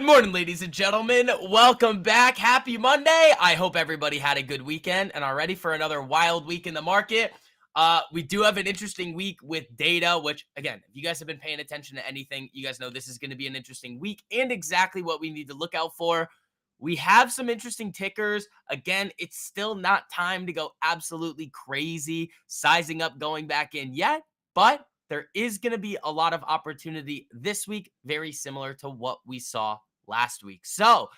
morning, ladies and gentlemen. Welcome back. Happy Monday. I hope everybody had a good weekend and are ready for another wild week in the market. We do have an interesting week with data, which, again, if you guys have been paying attention to anything, you guys know this is going to be an interesting week and exactly what we need to look out for. We have some interesting tickers. Again, it's still not time to go absolutely crazy, sizing up, going back in yet, but there is going to be a lot of opportunity this week, very similar to what we saw last week. So,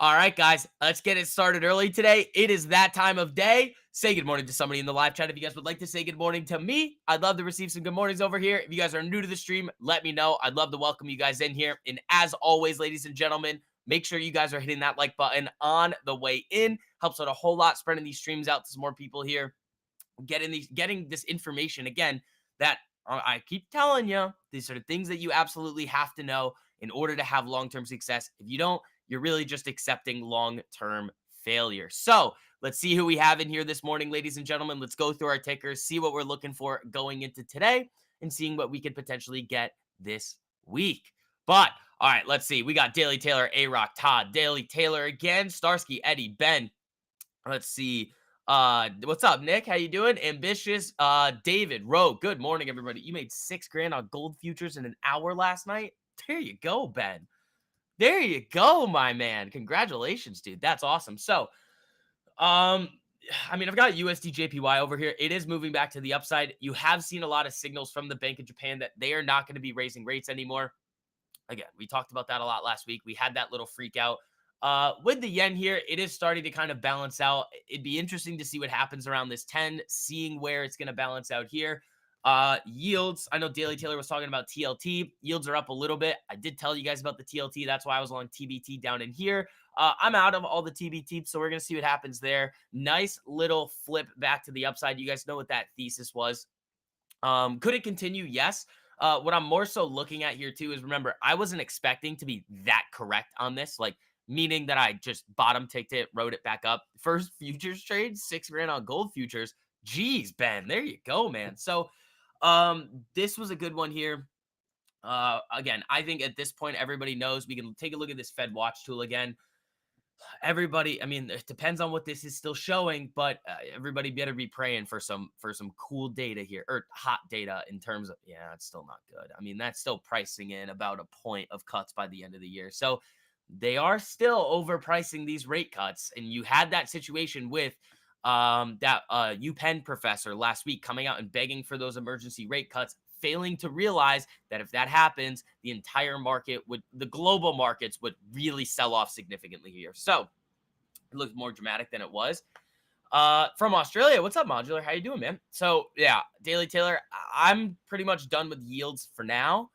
all right, guys, let's get it started early today. It is that time of day. Say good morning to somebody in the live chat if you guys would like to say good morning to me. I'd love to receive some good mornings over here. If you guys are new to the stream, let me know. I'd love to welcome you guys in here. And as always, ladies and gentlemen, make sure you guys are hitting that like button on the way in. Helps out a whole lot spreading these streams out to some more people here. Getting this information again that I keep telling you, these are the things that you absolutely have to know in order to have long-term success. If you don't, you're really just accepting long-term failure. So let's see who we have in here this morning, ladies and gentlemen. Let's go through our tickers, see what we're looking for going into today, and seeing what we could potentially get this week. But all right, let's see. We got Daily Taylor, A-Rock, Todd, Daily Taylor again, Starsky, Eddie, Ben. Let's see. What's up, Nick? How you doing? Ambitious, David, Rowe. Good morning, everybody. You made $6,000 on gold futures in an hour last night. There you go, Ben. There you go, my man. Congratulations, dude. That's awesome. So, I've got USD JPY over here. It is moving back to the upside. You have seen a lot of signals from the Bank of Japan that they are not going to be raising rates anymore. Again, we talked about that a lot last week. We had that little freak out. With the yen here, it is starting to kind of balance out. It'd be interesting to see what happens around this 10, seeing where it's going to balance out here. Yields, I know Daily Taylor was talking about TLT. Yields are up a little bit. I did tell you guys about the TLT. That's why I was on TBT down in here. I'm out of all the TBT, so we're going to see what happens there. Nice little flip back to the upside. You guys know what that thesis was. Could it continue? Yes. What I'm more so looking at here too is, remember, I wasn't expecting to be that correct on this. Like, meaning that I just bottom ticked it, wrote it back up. First futures trade, $6,000 on gold futures. Jeez, Ben, there you go, man. So, this was a good one here. Again, I think at this point, everybody knows. We can take a look at this Fed watch tool again. Everybody, it depends on what this is still showing, but everybody better be praying for some cool data here, or hot data in terms of, yeah, it's still not good. That's still pricing in about a point of cuts by the end of the year. So they are still overpricing these rate cuts. And you had that situation with that UPenn professor last week coming out and begging for those emergency rate cuts, failing to realize that if that happens, the entire market the global markets would really sell off significantly here. So it looks more dramatic than it was. From Australia, what's up, Modular? How you doing, man? So yeah, Daily Taylor, I'm pretty much done with yields for now.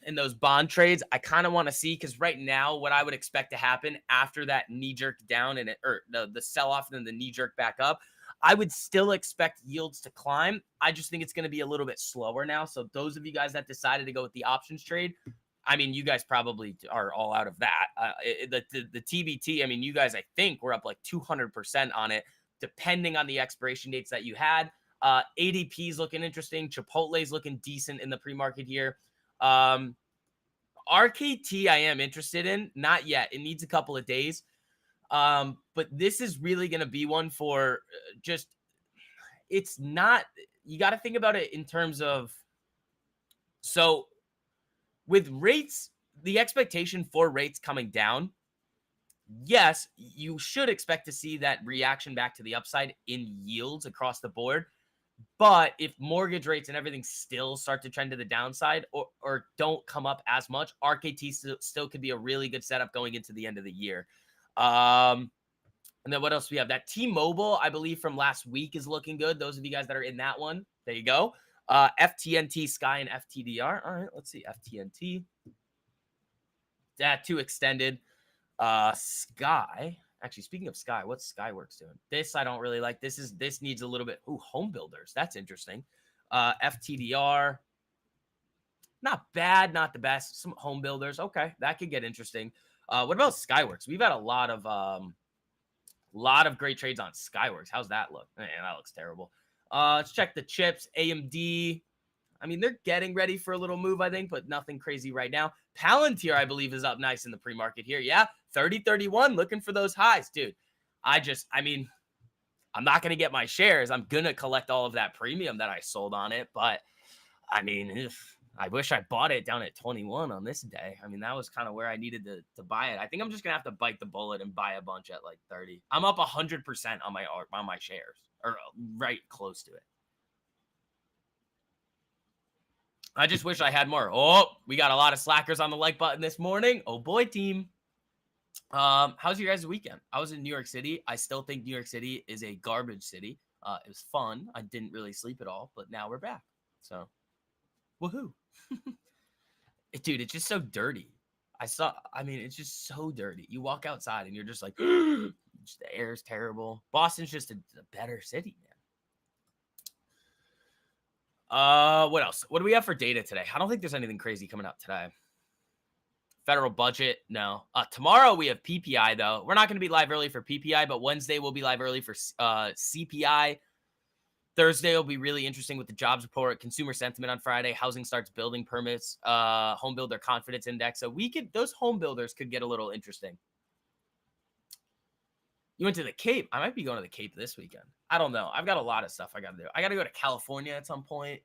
In those bond trades, I kind of want to see, because right now what I would expect to happen after that knee jerk down and the sell off and then the knee jerk back up, I would still expect yields to climb. I just think it's going to be a little bit slower now. So those of you guys that decided to go with the options trade, you guys probably are all out of that. The TBT, you guys, I think, were up like 200% on it, depending on the expiration dates that you had. ADP's looking interesting. Chipotle's looking decent in the pre-market here. RKT I am interested in. Not yet. It needs a couple of days. But this is really going to be one for it's not, you got to think about it in terms of, so with rates, the expectation for rates coming down, yes, you should expect to see that reaction back to the upside in yields across the board. But if mortgage rates and everything still start to trend to the downside or don't come up as much, RKT still could be a really good setup going into the end of the year. And then what else we have? That T-Mobile, I believe, from last week is looking good. Those of you guys that are in that one, there you go. FTNT, Sky, and FTDR. All right, let's see. FTNT. That too extended. Sky. Actually, speaking of Sky, what's Skyworks doing? This I don't really like. This needs a little bit. Ooh, home builders. That's interesting. FTDR. Not bad, not the best. Some home builders. Okay, that could get interesting. What about Skyworks? We've had a lot of great trades on Skyworks. How's that look? Man, that looks terrible. Let's check the chips. AMD. I mean, they're getting ready for a little move, I think, but nothing crazy right now. Palantir, I believe, is up nice in the pre-market here. Yeah, 30-31, looking for those highs, dude. I mean, I'm not going to get my shares. I'm going to collect all of that premium that I sold on it. But I mean, I wish I bought it down at 21 on this day. I mean, that was kind of where I needed to buy it. I think I'm just going to have to bite the bullet and buy a bunch at like 30. I'm up 100% on my shares, or right close to it. I just wish I had more. Oh, we got a lot of slackers on the like button this morning. Oh boy, team. How's your guys' weekend? I was in New York City. I still think New York City is a garbage city. It was fun. I didn't really sleep at all, but now we're back. So, woohoo. Dude, it's just so dirty. It's just so dirty. You walk outside and you're just like, the air is terrible. Boston's just a better city, man. What else? What do we have for data today? I don't think there's anything crazy coming out today. Federal budget, no. Tomorrow we have PPI, though. We're not going to be live early for PPI, but Wednesday we'll be live early for CPI. Thursday will be really interesting with the jobs report, consumer sentiment on Friday, housing starts building permits, home builder confidence index. So those home builders could get a little interesting. You went to the Cape. I might be going to the Cape this weekend. I don't know. I've got a lot of stuff I got to do. I got to go to California at some point.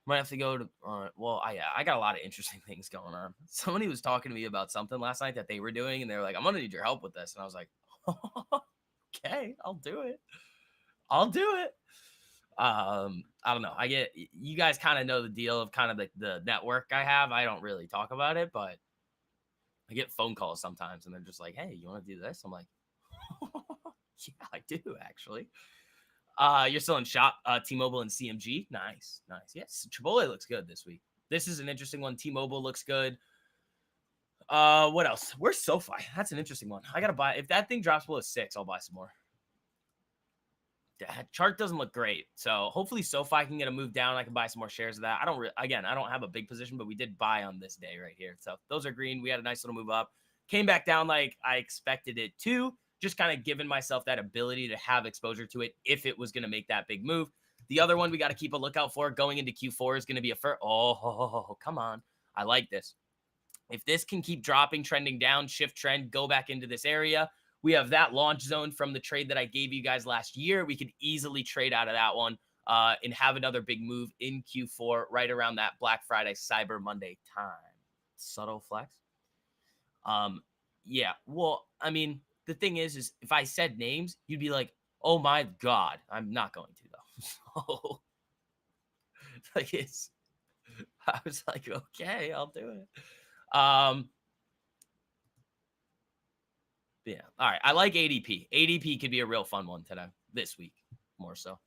Might have to go to, I got a lot of interesting things going on. Somebody was talking to me about something last night that they were doing, and they were like, I'm going to need your help with this. And I was like, okay, I'll do it. I don't know. You guys kind of know the deal of kind of the network I have. I don't really talk about it, but I get phone calls sometimes, and they're just like, hey, you want to do this? I'm like, yeah, I do, actually. You're still in shop, T-Mobile and CMG. Nice. Yes, Chipotle looks good this week. This is an interesting one. T-Mobile looks good. What else? Where's SoFi? That's an interesting one. I gotta buy. If that thing drops below 6, I'll buy some more. That chart doesn't look great, so hopefully SoFi can get a move down. I can buy some more shares of that. I don't have a big position, but we did buy on this day right here. So those are green. We had a nice little move up. Came back down like I expected it to. Just kind of giving myself that ability to have exposure to it if it was going to make that big move. The other one we got to keep a lookout for going into Q4 is going to be come on. I like this. If this can keep dropping, trending down, shift trend, go back into this area, we have that launch zone from the trade that I gave you guys last year. We could easily trade out of that one and have another big move in Q4 right around that Black Friday, Cyber Monday time. Subtle flex. Yeah, well, I mean, the thing is if I said names, you'd be like, oh my God. I'm not going to, though. So, I was like, okay, I'll do it. Yeah. All right. I like ADP. ADP could be a real fun one this week, more so.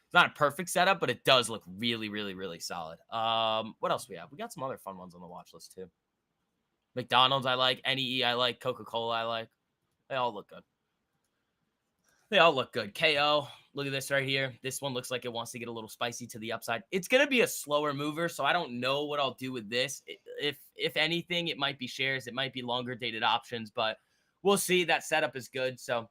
It's not a perfect setup, but it does look really, really, really solid. What else we have? We got some other fun ones on the watch list, too. McDonald's, I like. NEE, I like. Coca-Cola, I like. They all look good. KO, look at this right here. This one looks like it wants to get a little spicy to the upside. It's going to be a slower mover, so I don't know what I'll do with this. If anything, it might be shares. It might be longer dated options, but we'll see. That setup is good, so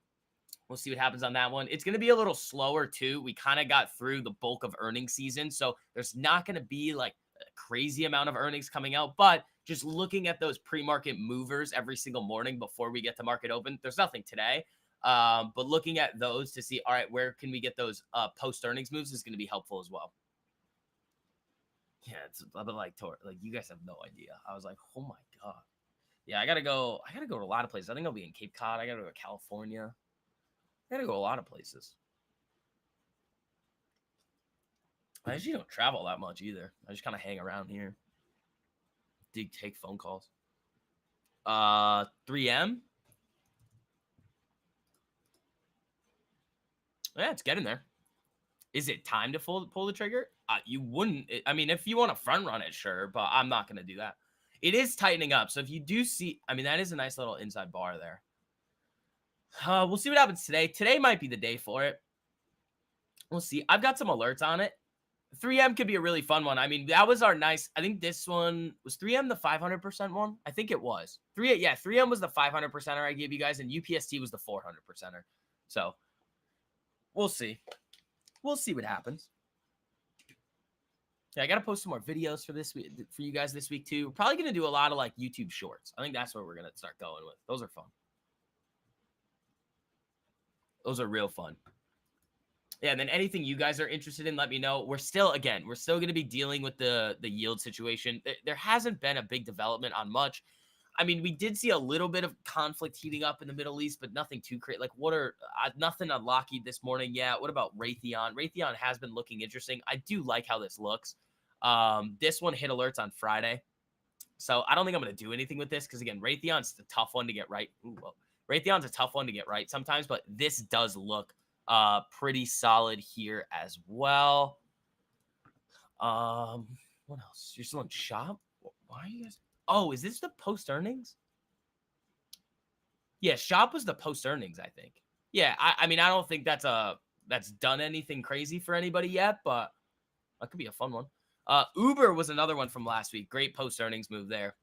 we'll see what happens on that one. It's going to be a little slower, too. We kind of got through the bulk of earnings season, so there's not going to be like a crazy amount of earnings coming out, but just looking at those pre-market movers every single morning before we get to market open, there's nothing today. But looking at those to see, all right, where can we get those post-earnings moves is going to be helpful as well. Yeah, it's a bit like you guys have no idea. I was like, oh my God. Yeah, I gotta go to a lot of places. I think I'll be in Cape Cod. I gotta go to California. I gotta go a lot of places. I usually don't travel that much either. I just kind of hang around here. Take phone calls. 3M. Yeah, it's getting there. Is it time to pull the trigger? You wouldn't. If you want to front run it, sure, but I'm not going to do that. It is tightening up. So if you do see, that is a nice little inside bar there. We'll see what happens today. Today might be the day for it. We'll see. I've got some alerts on it. 3M could be a really fun one. That was our nice. I think this one was 3M the 500% one. I think it was 3M was the 500%er I gave you guys, and UPST was the 400%er. So we'll see. We'll see what happens. Yeah, I got to post some more videos for this week, for you guys this week too. We're probably going to do a lot of like YouTube shorts. I think that's where we're going to start going with. Those are fun. Those are real fun. Yeah, and then anything you guys are interested in, let me know. We're still going to be dealing with the yield situation. There hasn't been a big development on much. I mean, we did see a little bit of conflict heating up in the Middle East, but nothing too crazy. Like, what are nothing on Lockheed this morning? Yeah. What about Raytheon? Raytheon has been looking interesting. I do like how this looks. This one hit alerts on Friday, so I don't think I'm going to do anything with this because again, Raytheon's a tough one to get right. Raytheon's a tough one to get right sometimes, but this does look pretty solid here as well. What else? You're still in shop? Why are you guys? Oh, is this the post earnings? Yeah, shop was the post earnings, I think. Yeah, I mean, I don't think that's done anything crazy for anybody yet, but that could be a fun one. Uber was another one from last week. Great post earnings move there.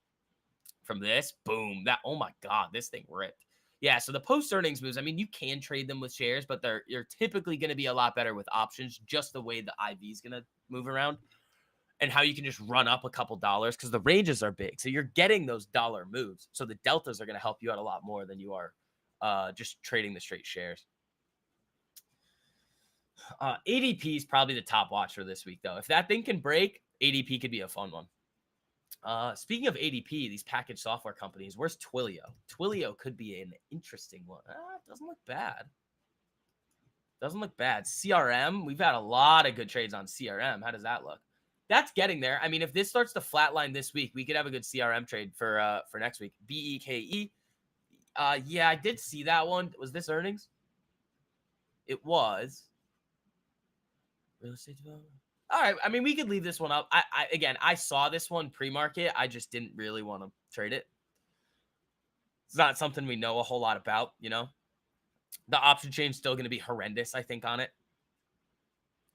From this, boom, oh my god, this thing ripped. Yeah, so the post earnings moves, I mean, you can trade them with shares, but you're typically going to be a lot better with options, just the way the IV is going to move around and how you can just run up a couple dollars because the ranges are big. So you're getting those dollar moves. So the deltas are going to help you out a lot more than you are just trading the straight shares. ADP is probably the top watch for this week, though. If that thing can break, ADP could be a fun one. Speaking of ADP, these package software companies, where's Twilio? Twilio could be an interesting one. It doesn't look bad. Doesn't look bad. CRM, we've had a lot of good trades on CRM. How does that look? That's getting there. I mean, if this starts to flatline this week, we could have a good CRM trade for next week. BEKE. Yeah, I did see that one. Was this earnings? It was. Real estate development. All right. I mean, we could leave this one up. I saw this one pre-market. I just didn't really want to trade it. It's not something we know a whole lot about, you know. The option chain is still going to be horrendous, I think, on it.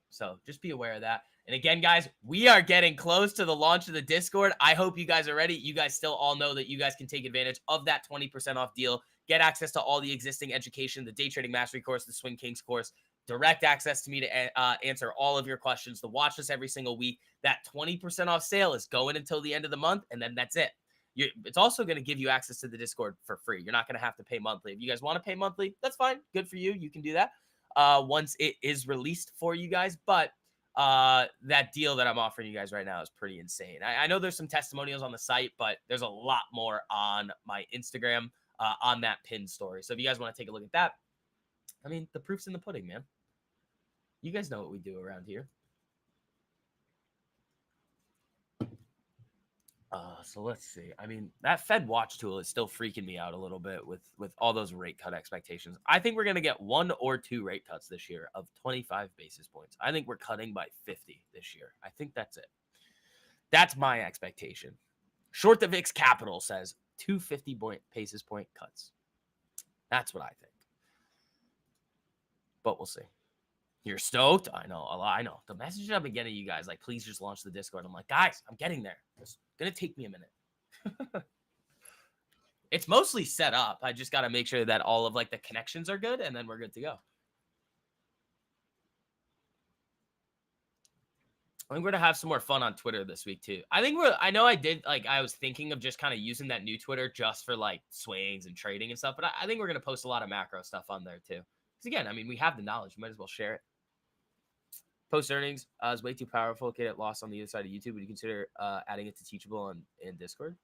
So just be aware of that. And again, guys, we are getting close to the launch of the Discord. I hope you guys are ready. You guys still all know that you guys can take advantage of that 20% off deal. Get access to all the existing education, the Day Trading Mastery course, the Swing Kings course, direct access to me to answer all of your questions, the watch list every single week. That 20% off sale is going until the end of the month, and then that's it. It's also going to give you access to the Discord for free. You're not going to have to pay monthly. If you guys want to pay monthly, that's fine. Good for you. You can do that once it is released for you guys. But that deal that I'm offering you guys right now is pretty insane. I know there's some testimonials on the site, but there's a lot more on my Instagram on that pin story. So if you guys want to take a look at that, I mean, the proof's in the pudding, man. You guys know what we do around here. So let's see. I mean, that Fed watch tool is still freaking me out a little bit with all those rate cut expectations. I think we're going to get 1 or 2 rate cuts this year of 25 basis points. I think we're cutting by 50 this year. I think that's it. That's my expectation. Short the VIX Capital says 250 basis point cuts. That's what I think. But we'll see. You're stoked? I know. I know. The message I've been getting you guys, like, please just launch the Discord. I'm like, guys, I'm getting there. It's going to take me a minute. It's mostly set up. I just got to make sure that all of, like, the connections are good, and then we're good to go. I think we're going to have some more fun on Twitter this week, too. I was thinking of just kind of using that new Twitter just for, like, swings and trading and stuff, but I think we're going to post a lot of macro stuff on there, too. Because, again, I mean, we have the knowledge. We might as well share it. Post earnings is way too powerful. Get lost on the other side of YouTube. Would you consider adding it to Teachable in Discord?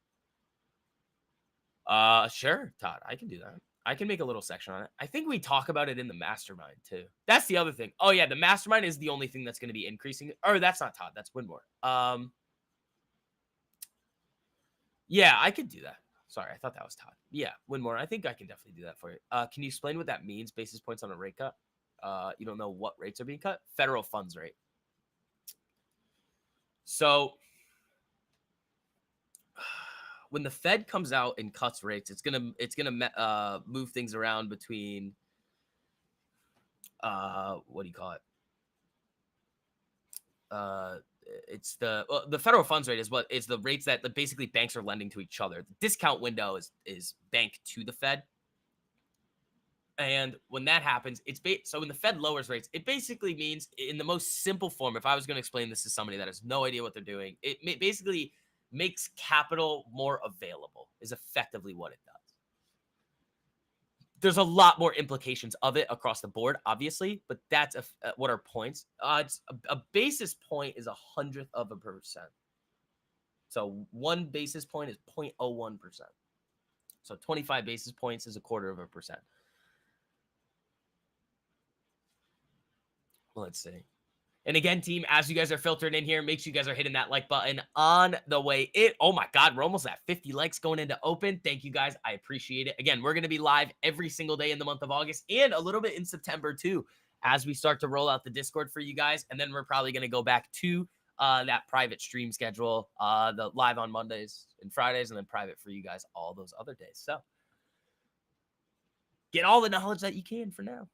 Sure, Todd. I can do that. I can make a little section on it. I think we talk about it in the mastermind too. That's the other thing. Oh yeah, the mastermind is the only thing that's going to be increasing. Or that's not Todd. That's Winmore. Yeah, I could do that. Sorry, I thought that was Todd. Yeah, Winmore. I think I can definitely do that for you. Can you explain what that means? Basis points on a rate cut. You don't know what rates are being cut? Federal funds rate. So when the Fed comes out and cuts rates, it's gonna move things around between what do you call it? It's the federal funds rate is the rates that basically banks are lending to each other. The discount window is bank to the Fed. And when that happens, so when the Fed lowers rates, it basically means, in the most simple form, if I was going to explain this to somebody that has no idea what they're doing, it basically makes capital more available, is effectively what it does. There's a lot more implications of it across the board, obviously, but that's what are points. It's a basis point is 100%. So 1 basis point is 0.01%. So 25 basis points is 0.25%. Let's see. And again, team, as you guys are filtering in here, make sure you guys are hitting that like button on the way in. Oh my God, we're almost at 50 likes going into open. Thank you guys. I appreciate it. Again, we're going to be live every single day in the month of August and a little bit in September too, as we start to roll out the Discord for you guys. And then we're probably going to go back to that private stream schedule, the live on Mondays and Fridays, and then private for you guys all those other days. So get all the knowledge that you can for now,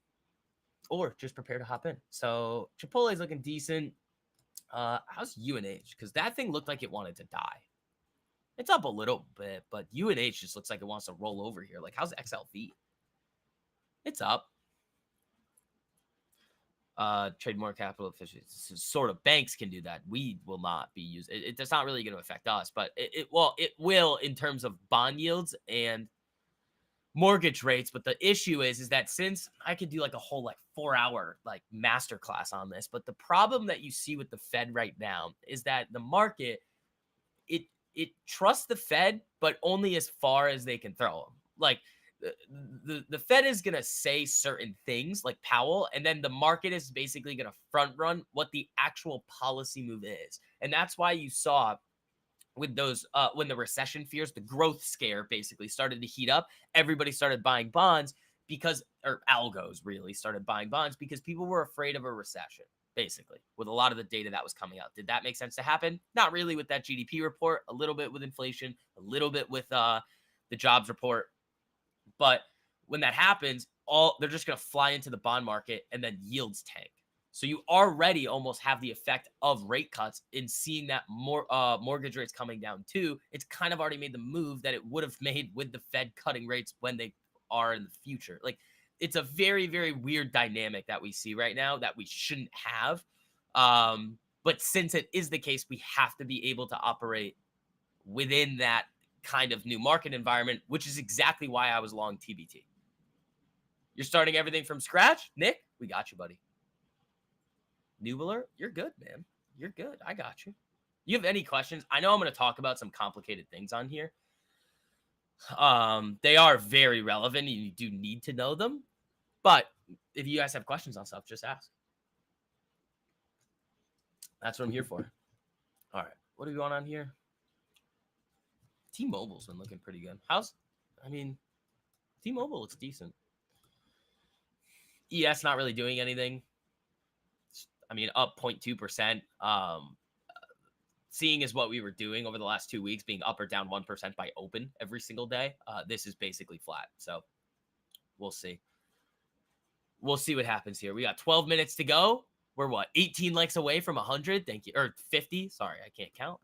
or just prepare to hop in. So Chipotle is looking decent. How's UNH? Because that thing looked like it wanted to die. It's up a little bit, but UNH just looks like it wants to roll over here. Like, how's XLV? It's up. Trade more capital efficiency. Sort of banks can do that. We will not be used. It's not really going to affect us, but it will in terms of bond yields and mortgage rates. But the issue is that since I could do like a whole 4-hour masterclass on this, but the problem that you see with the Fed right now is that the market, it trusts the Fed, but only as far as they can throw them. Like the Fed is going to say certain things like Powell, and then the market is basically going to front run what the actual policy move is. And that's why you saw with those when the recession fears, the growth scare basically started to heat up, everybody started buying bonds or algos really started buying bonds because people were afraid of a recession, basically, with a lot of the data that was coming out. Did that make sense to happen? Not really with that GDP report, a little bit with inflation, a little bit with the jobs report. But when that happens, they're just going to fly into the bond market and then yields tank. So you already almost have the effect of rate cuts in seeing that mortgage rates coming down too. It's kind of already made the move that it would have made with the Fed cutting rates when they are in the future. Like, it's a very, very weird dynamic that we see right now that we shouldn't have. But since it is the case, we have to be able to operate within that kind of new market environment, which is exactly why I was long TBT. You're starting everything from scratch? Nick, we got you, buddy. Nubler, you're good, man. You're good. I got you. You have any questions? I know I'm going to talk about some complicated things on here. They are very relevant, and you do need to know them. But if you guys have questions on stuff, just ask. That's what I'm here for. All right. What do we want on here? T-Mobile's been looking pretty good. T-Mobile looks decent. ES not really doing anything. Up 0.2%. Seeing as what we were doing over the last 2 weeks, being up or down 1% by open every single day, this is basically flat. So we'll see. We'll see what happens here. We got 12 minutes to go. We're 18 likes away from 100. Thank you. Or 50. Sorry, I can't count.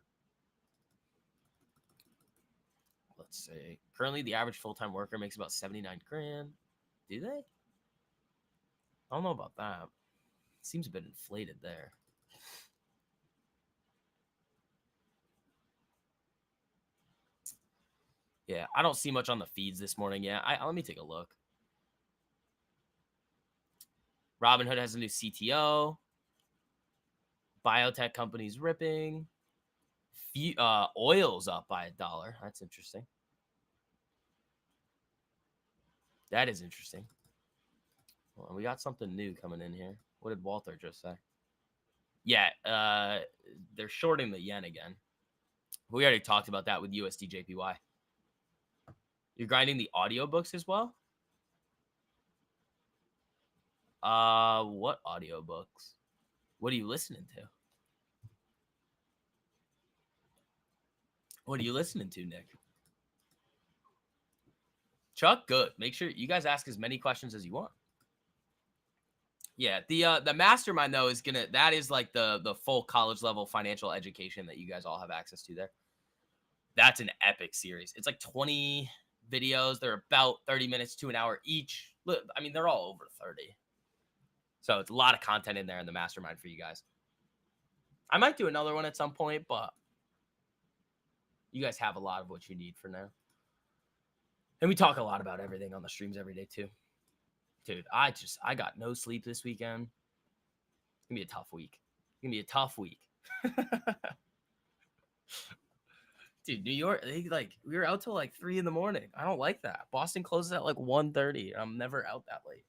Let's see. Currently, the average full-time worker makes about 79 grand. Do they? I don't know about that. Seems a bit inflated there. Yeah, I don't see much on the feeds this morning yet. Let me take a look. Robinhood has a new CTO. Biotech companies ripping. Oil's up by $1. That's interesting. That is interesting. Well, we got something new coming in here. What did Walter just say? Yeah, they're shorting the yen again. We already talked about that with USD/JPY. You're grinding the audiobooks as well? What audiobooks? What are you listening to? What are you listening to, Nick? Chuck, good. Make sure you guys ask as many questions as you want. Yeah, the mastermind though that is like the full college level financial education that you guys all have access to there. That's an epic series. It's like 20 videos. They're about 30 minutes to an hour each. Look, I mean, they're all over 30. So it's a lot of content in there in the mastermind for you guys. I might do another one at some point, but you guys have a lot of what you need for now. And we talk a lot about everything on the streams every day too. Dude, I got no sleep this weekend. It's gonna be a tough week. It's gonna be a tough week. Dude, New York, we were out till like 3 a.m. I don't like that. Boston closes at like 1:30. I'm never out that late.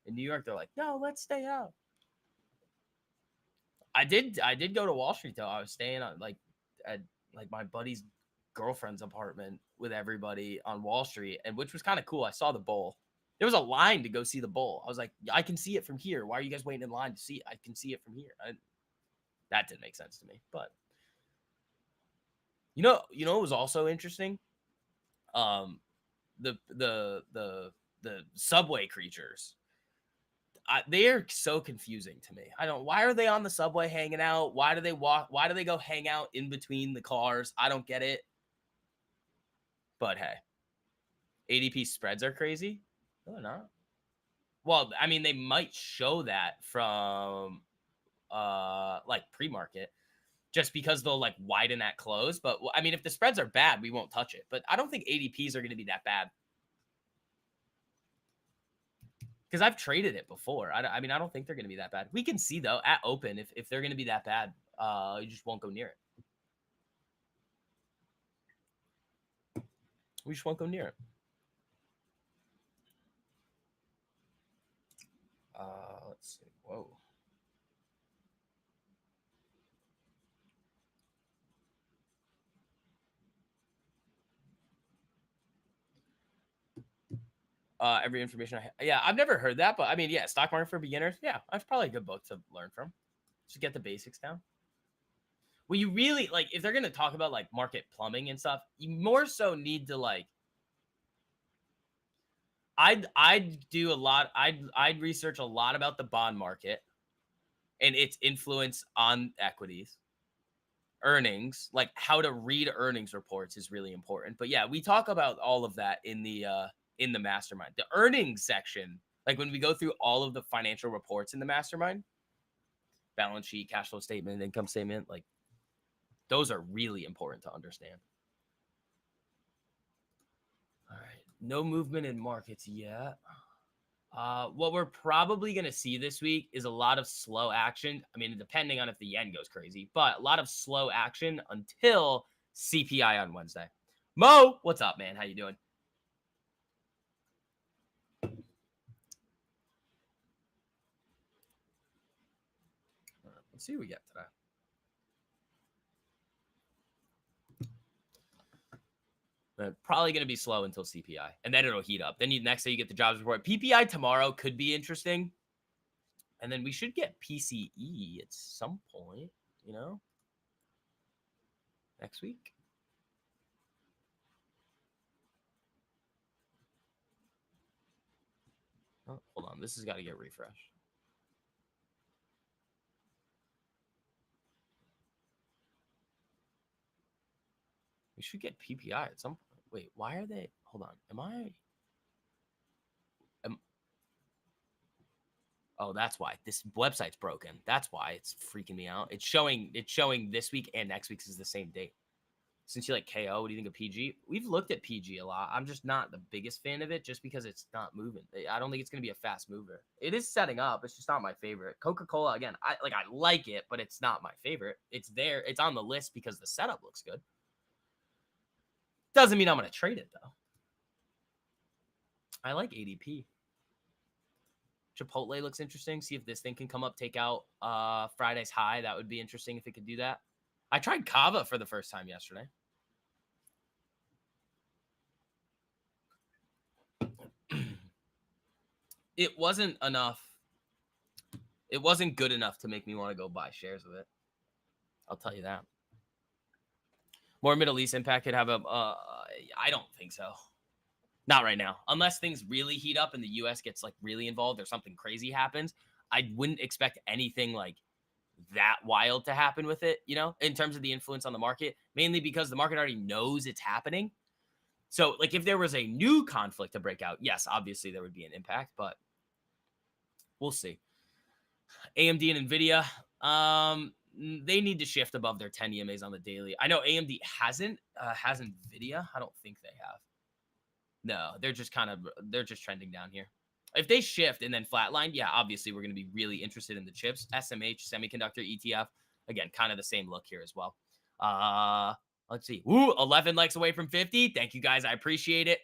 In New York, they're like, no, let's stay out. I did go to Wall Street though. I was staying at my buddy's girlfriend's apartment with everybody on Wall Street, and which was kind of cool. I saw the bowl. There was a line to go see the bowl. I was like, I can see it from here. Why are you guys waiting in line to see it? I can see it from here. That didn't make sense to me. But you know what was also interesting? The subway creatures. They are so confusing to me. Why are they on the subway hanging out? Why do they walk? Why do they go hang out in between the cars? I don't get it. But hey, ADP spreads are crazy. No, they're not. Well, I mean, they might show that from like pre-market just because they'll like widen at close. But I mean, if the spreads are bad, we won't touch it. But I don't think ADPs are going to be that bad. Because I've traded it before. I mean, I don't think they're going to be that bad. We can see, though, at open, if they're going to be that bad, you just won't go near it. We just won't go near it. Let's see. Whoa. Every information yeah, I've never heard that, but I mean, yeah, stock market for beginners. Yeah, that's probably a good book to learn from. Just get the basics down. Well, you really like if they're gonna talk about like market plumbing and stuff, you more so need to like. I'd do a lot. I'd research a lot about the bond market and its influence on equities, earnings, like how to read earnings reports is really important. But yeah, we talk about all of that in the mastermind. The earnings section, like when we go through all of the financial reports in the mastermind, balance sheet, cash flow statement, income statement, like those are really important to understand. All right. No movement in markets yet. What we're probably going to see this week is a lot of slow action. I mean, depending on if the yen goes crazy, but a lot of slow action until CPI on Wednesday. Mo, what's up, man? How you doing? Let's see what we get today. Probably going to be slow until CPI, and then it'll heat up. Then next day you get the jobs report. PPI tomorrow could be interesting, and then we should get PCE at some point, next week. Oh, hold on. This has got to get refreshed. We should get PPI at some point. Wait, why are they? Hold on. Oh, that's why. This website's broken. That's why it's freaking me out. It's showing this week and next week's is the same date. Since you like KO, what do you think of PG? We've looked at PG a lot. I'm just not the biggest fan of it just because it's not moving. I don't think it's going to be a fast mover. It is setting up. It's just not my favorite. Coca-Cola, again, I like it, but it's not my favorite. It's there. It's on the list because the setup looks good. Doesn't mean I'm going to trade it, though. I like ADP. Chipotle looks interesting. See if this thing can come up, take out Friday's high. That would be interesting if it could do that. I tried Kava for the first time yesterday. It wasn't enough. It wasn't good enough to make me want to go buy shares of it. I'll tell you that. More Middle East impact could have I don't think so. Not right now. Unless things really heat up and the U.S. gets like really involved or something crazy happens, I wouldn't expect anything like that wild to happen with it, in terms of the influence on the market, mainly because the market already knows it's happening. So, like, if there was a new conflict to break out, yes, obviously there would be an impact, but we'll see. AMD and Nvidia, they need to shift above their 10 EMAs on the daily. I know AMD has Nvidia. I don't think they have. No, they're just trending down here. If they shift and then flatline, yeah, obviously we're going to be really interested in the chips. SMH semiconductor ETF, again, kind of the same look here as well. Uh, let's see. Ooh, 11 likes away from 50. Thank you guys. I appreciate it.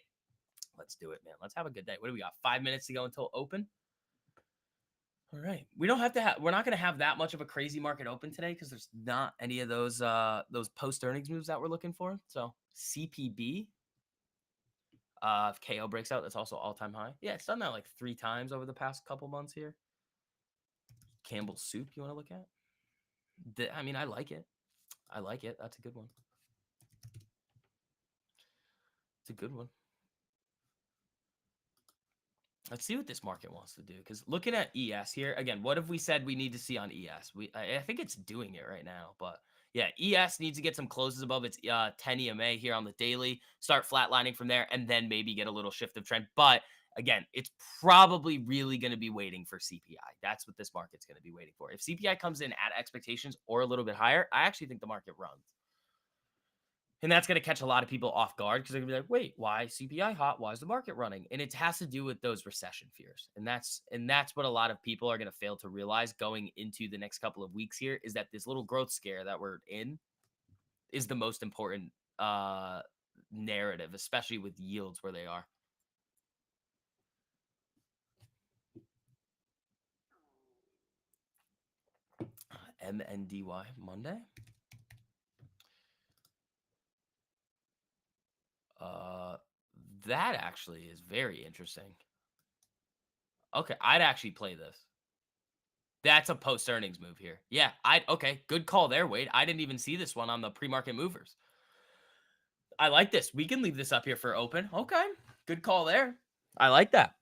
Let's do it, man. Let's have a good day. What do we got? 5 minutes to go until open. All right. We don't have to have we're not going to have that much of a crazy market open today because there's not any of those post earnings moves that we're looking for. So CPB, if KO breaks out, that's also all-time high. Yeah, it's done that like 3 times over the past couple months here. Campbell's Soup, you want to look at? I mean, I like it. I like it. That's a good one. It's a good one. Let's see what this market wants to do. Because looking at ES here, again, what have we said we need to see on ES? I think it's doing it right now. But yeah, ES needs to get some closes above its 10 EMA here on the daily, start flatlining from there, and then maybe get a little shift of trend. But again, it's probably really going to be waiting for CPI. That's what this market's going to be waiting for. If CPI comes in at expectations or a little bit higher, I actually think the market runs. And that's going to catch a lot of people off guard because they're going to be like, wait, why CPI hot? Why is the market running? And it has to do with those recession fears. And that's what a lot of people are going to fail to realize going into the next couple of weeks here is that this little growth scare that we're in is the most important narrative, especially with yields where they are. MNDY Monday. Uh, that actually is very interesting. Okay, I'd actually play this. That's a post earnings move here. Yeah, okay, good call there, Wade. I didn't even see this one on the pre-market movers. I like this. We can leave this up here for open. Okay, good call there. I like that.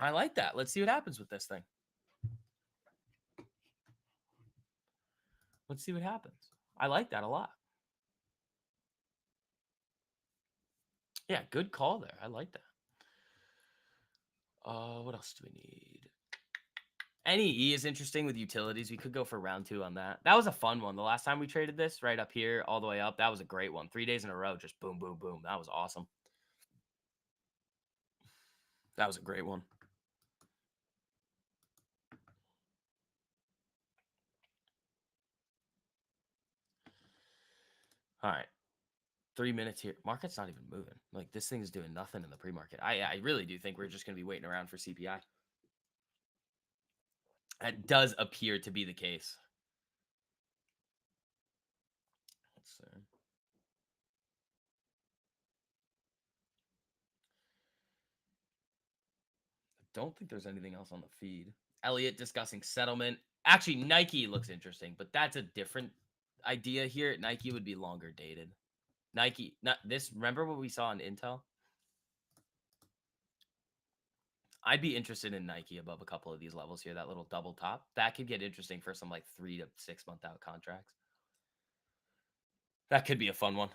I like that. Let's see what happens with this thing. Let's see what happens. I like that a lot. Yeah, good call there. I like that. What else do we need? NEE is interesting with utilities. We could go for round 2 on that. That was a fun one. The last time we traded this right up here, all the way up, that was a great one. 3 days in a row, just boom, boom, boom. That was awesome. That was a great one. All right. 3 minutes here. Market's not even moving. Like, this thing is doing nothing in the pre-market. I really do think we're just going to be waiting around for CPI. That does appear to be the case. Let's see. I don't think there's anything else on the feed. Elliot discussing settlement. Actually, Nike looks interesting, but that's a different idea here. Nike would be longer dated. Nike, not this. Remember what we saw on Intel? I'd be interested in Nike above a couple of these levels here. That little double top that could get interesting for some like 3 to 6 month out contracts. That could be a fun one.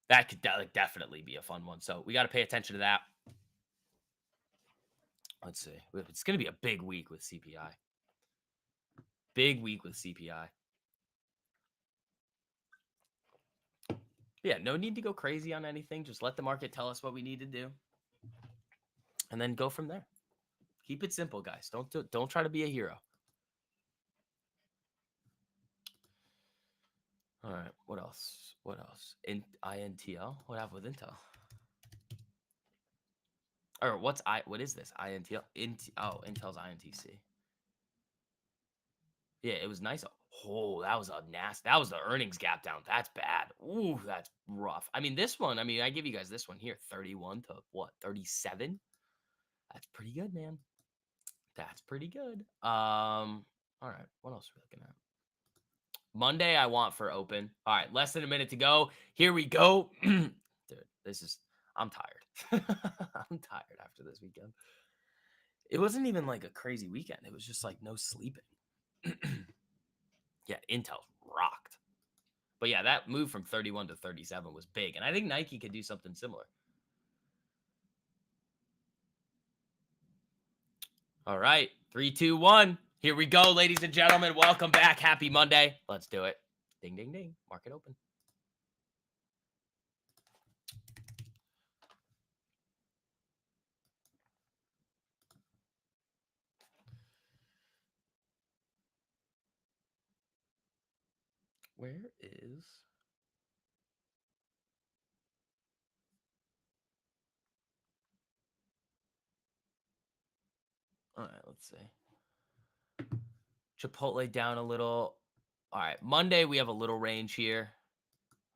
That could definitely be a fun one. So we got to pay attention to that. Let's see. It's going to be a big week with CPI. Big week with CPI. Yeah, no need to go crazy on anything. Just let the market tell us what we need to do, and then go from there. Keep it simple, guys. Don't try to be a hero. All right. What else? What else? INTL. What happened with Intel? Or what is this? INTL. Intel's INTC. Yeah, it was nice. Oh, that was a nasty. That was the earnings gap down. That's bad. Ooh, that's rough. I mean, this one. I mean, I give you guys this one here, 31 to what? 37. That's pretty good, man. That's pretty good. All right. What else are we looking at? Monday, I want for open. All right, less than a minute to go. Here we go. Dude, I'm tired. I'm tired after this weekend. It wasn't even like a crazy weekend. It was just like no sleeping. Yeah, Intel rocked. But yeah, that move from 31 to 37 was big. And I think Nike could do something similar. All right. 3, 2, 1. Here we go, ladies and gentlemen. Welcome back. Happy Monday. Let's do it. Ding, ding, ding. Market open. Where is... All right, let's see. Chipotle down a little. All right, Monday we have a little range here.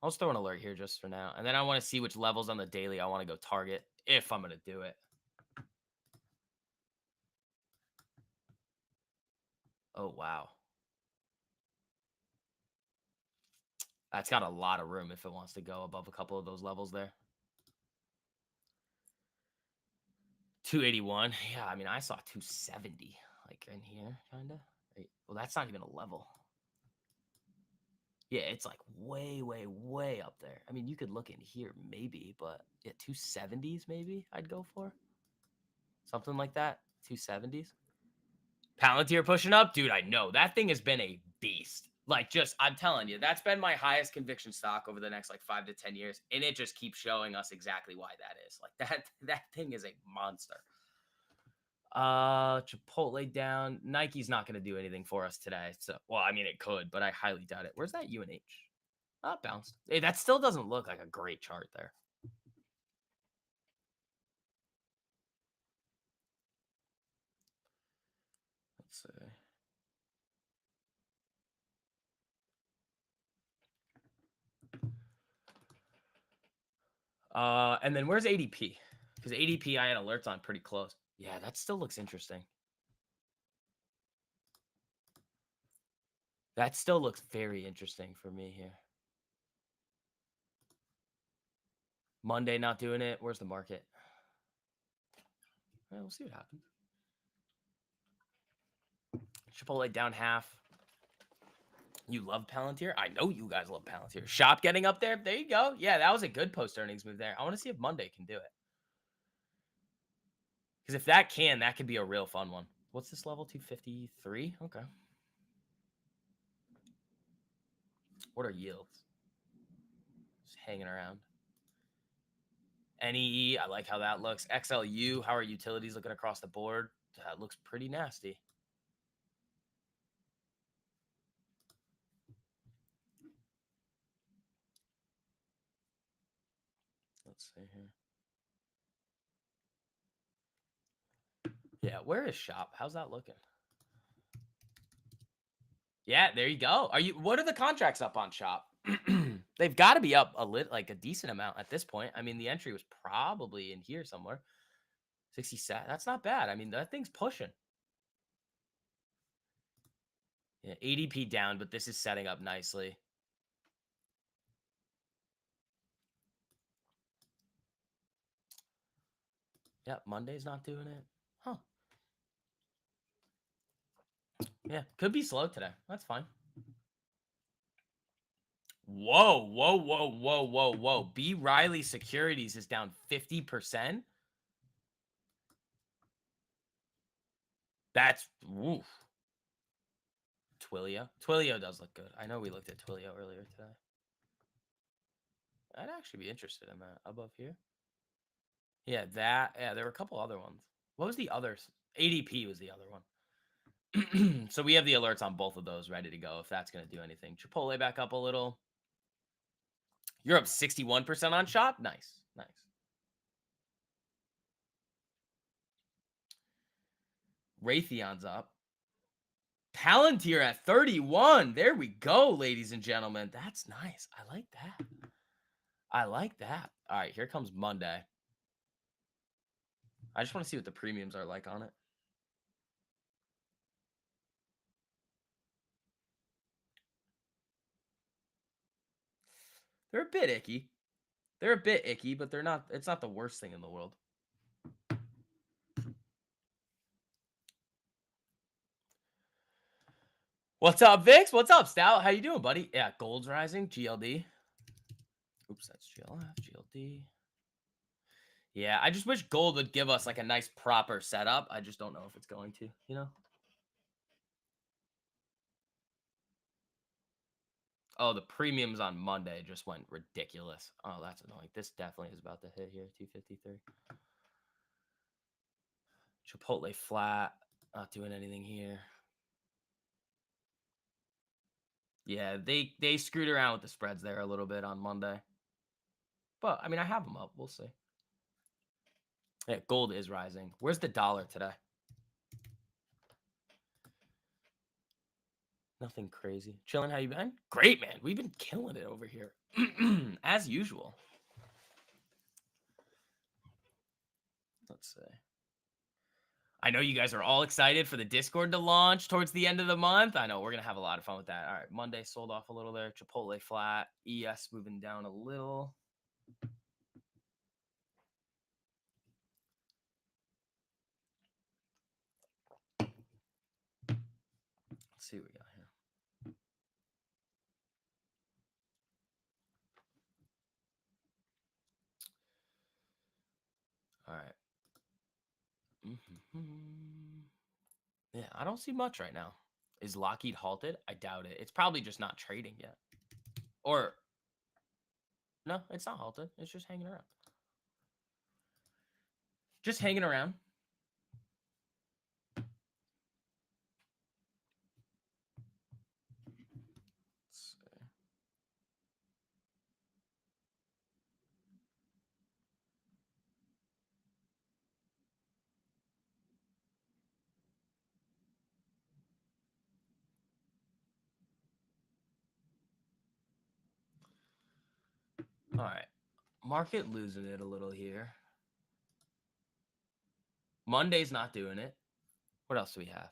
I'll just throw an alert here just for now. And then I want to see which levels on the daily I want to go target if I'm going to do it. Oh, wow. That's got a lot of room if it wants to go above a couple of those levels there. 281. Yeah, I mean, I saw 270 like in here, kind of. Well, that's not even a level. Yeah, it's like way, way, way up there. I mean, you could look in here maybe, but yeah, 270s maybe I'd go for. Something like that. 270s. Palantir pushing up. Dude, I know. That thing has been a beast. Like, just, I'm telling you, that's been my highest conviction stock over the next, like, 5 to 10 years. And it just keeps showing us exactly why that is. Like, that thing is a monster. Chipotle down. Nike's not going to do anything for us today. So, well, I mean, it could, but I highly doubt it. Where's that UNH? Oh, bounced. Hey, that still doesn't look like a great chart there. Let's see. And then where's ADP? Because ADP I had alerts on pretty close. Yeah, that still looks interesting. That still looks very interesting for me here. Monday not doing it. Where's the market? Well, we'll see what happens. Chipotle down half. You love Palantir? I know you guys love Palantir. Shop getting up there. There you go. Yeah, that was a good post-earnings move there. I want to see if Monday can do it. Because if that can, that could be a real fun one. What's this level? 253? Okay. What are yields? Just hanging around. NEE, I like how that looks. XLU, how are utilities looking across the board? That looks pretty nasty. Let's see here. Yeah, where is shop? How's that looking? Yeah, there you go. What are the contracts up on shop? They've got to be up a decent amount at this point. I mean, the entry was probably in here somewhere. 67. That's not bad. I mean, that thing's pushing. Yeah, ADP down, but this is setting up nicely. Yeah, Monday's not doing it. Huh. Yeah, could be slow today. That's fine. Whoa, whoa, whoa, whoa, whoa, whoa. B. Riley Securities is down 50%. That's, woof. Twilio. Twilio does look good. I know we looked at Twilio earlier today. I'd actually be interested in that above here. Yeah, that. Yeah, there were a couple other ones. What was the others? ADP was the other one. So we have the alerts on both of those ready to go if that's going to do anything. Chipotle back up a little. You're up 61% on shop. Nice. Nice. Raytheon's up. Palantir at 31. There we go, ladies and gentlemen. That's nice. I like that. I like that. All right, here comes Monday. I just want to see what the premiums are like on it. They're a bit icky. They're a bit icky, but they're not. It's not the worst thing in the world. What's up, Vix? What's up, Stout? How you doing, buddy? Yeah, gold's rising. GLD. Oops, that's GLF. GLD. Yeah, I just wish gold would give us like a nice proper setup. I just don't know if it's going to, you know? Oh, the premiums on Monday just went ridiculous. Oh, that's annoying. This definitely is about to hit here. 253. Chipotle flat. Not doing anything here. Yeah, they screwed around with the spreads there a little bit on Monday. But I mean, I have them up. We'll see. Yeah, gold is rising. Where's the dollar today? Nothing crazy. Chilling. How you been? Great, man. We've been killing it over here, as usual. Let's see. I know you guys are all excited for the Discord to launch towards the end of the month. I know we're gonna have a lot of fun with that. All right, Monday sold off a little there. Chipotle flat. ES moving down a little. Let's see what we got here. All right. Yeah, I don't see much right now. Is Lockheed halted? I doubt it. It's probably just not trading yet. Or no, it's not halted. It's just hanging around. Just hanging around. Let's see. All right. Market losing it a little here. Monday's not doing it. What else do we have?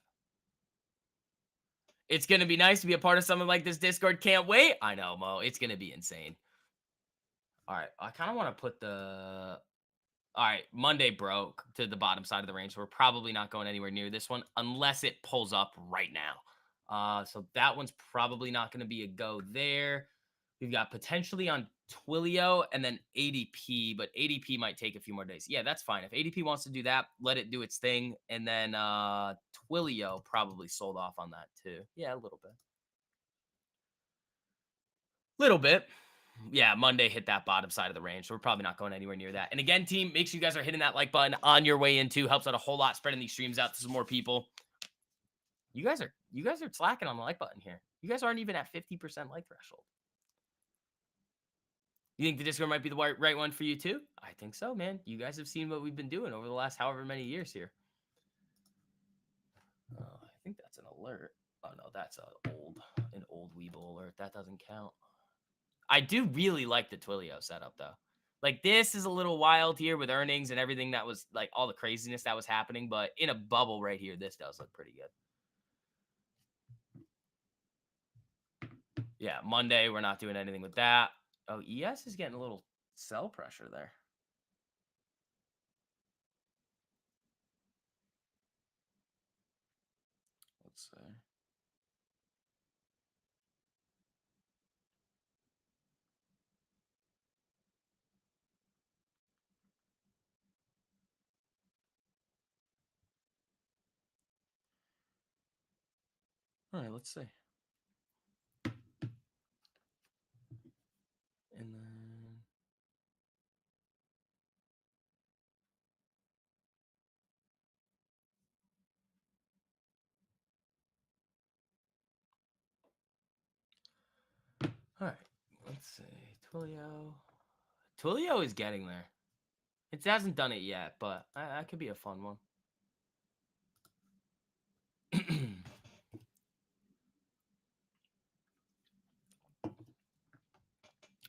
It's going to be nice to be a part of something like this Discord. Can't wait. I know, Mo. It's going to be insane. All right. I kind of want to put the. All right. Monday broke to the bottom side of the range. So we're probably not going anywhere near this one unless it pulls up right now. So that one's probably not going to be a go there. We've got potentially on Twilio and then ADP, but ADP might take a few more days. Yeah, that's fine. If ADP wants to do that, let it do its thing. And then Twilio probably sold off on that too. Yeah, a little bit. Little bit. Yeah, Monday hit that bottom side of the range, so we're probably not going anywhere near that. And again, team, make sure you guys are hitting that like button on your way into. Helps out a whole lot, spreading these streams out to some more people. You guys are slacking on the like button here. You guys aren't even at 50% like threshold. You think the Discord might be the right one for you too? I think so, man. You guys have seen what we've been doing over the last however many years here. I think that's an alert. Oh no, that's an old Weeble alert. That doesn't count. I do really like the Twilio setup though. Like this is a little wild here with earnings and everything that was like all the craziness that was happening, but in a bubble right here, this does look pretty good. Yeah, Monday we're not doing anything with that. Oh, ES is getting a little sell pressure there. Let's see. All right, let's see. And then all right, let's see. Twilio. Twilio is getting there. It hasn't done it yet, but that could be a fun one.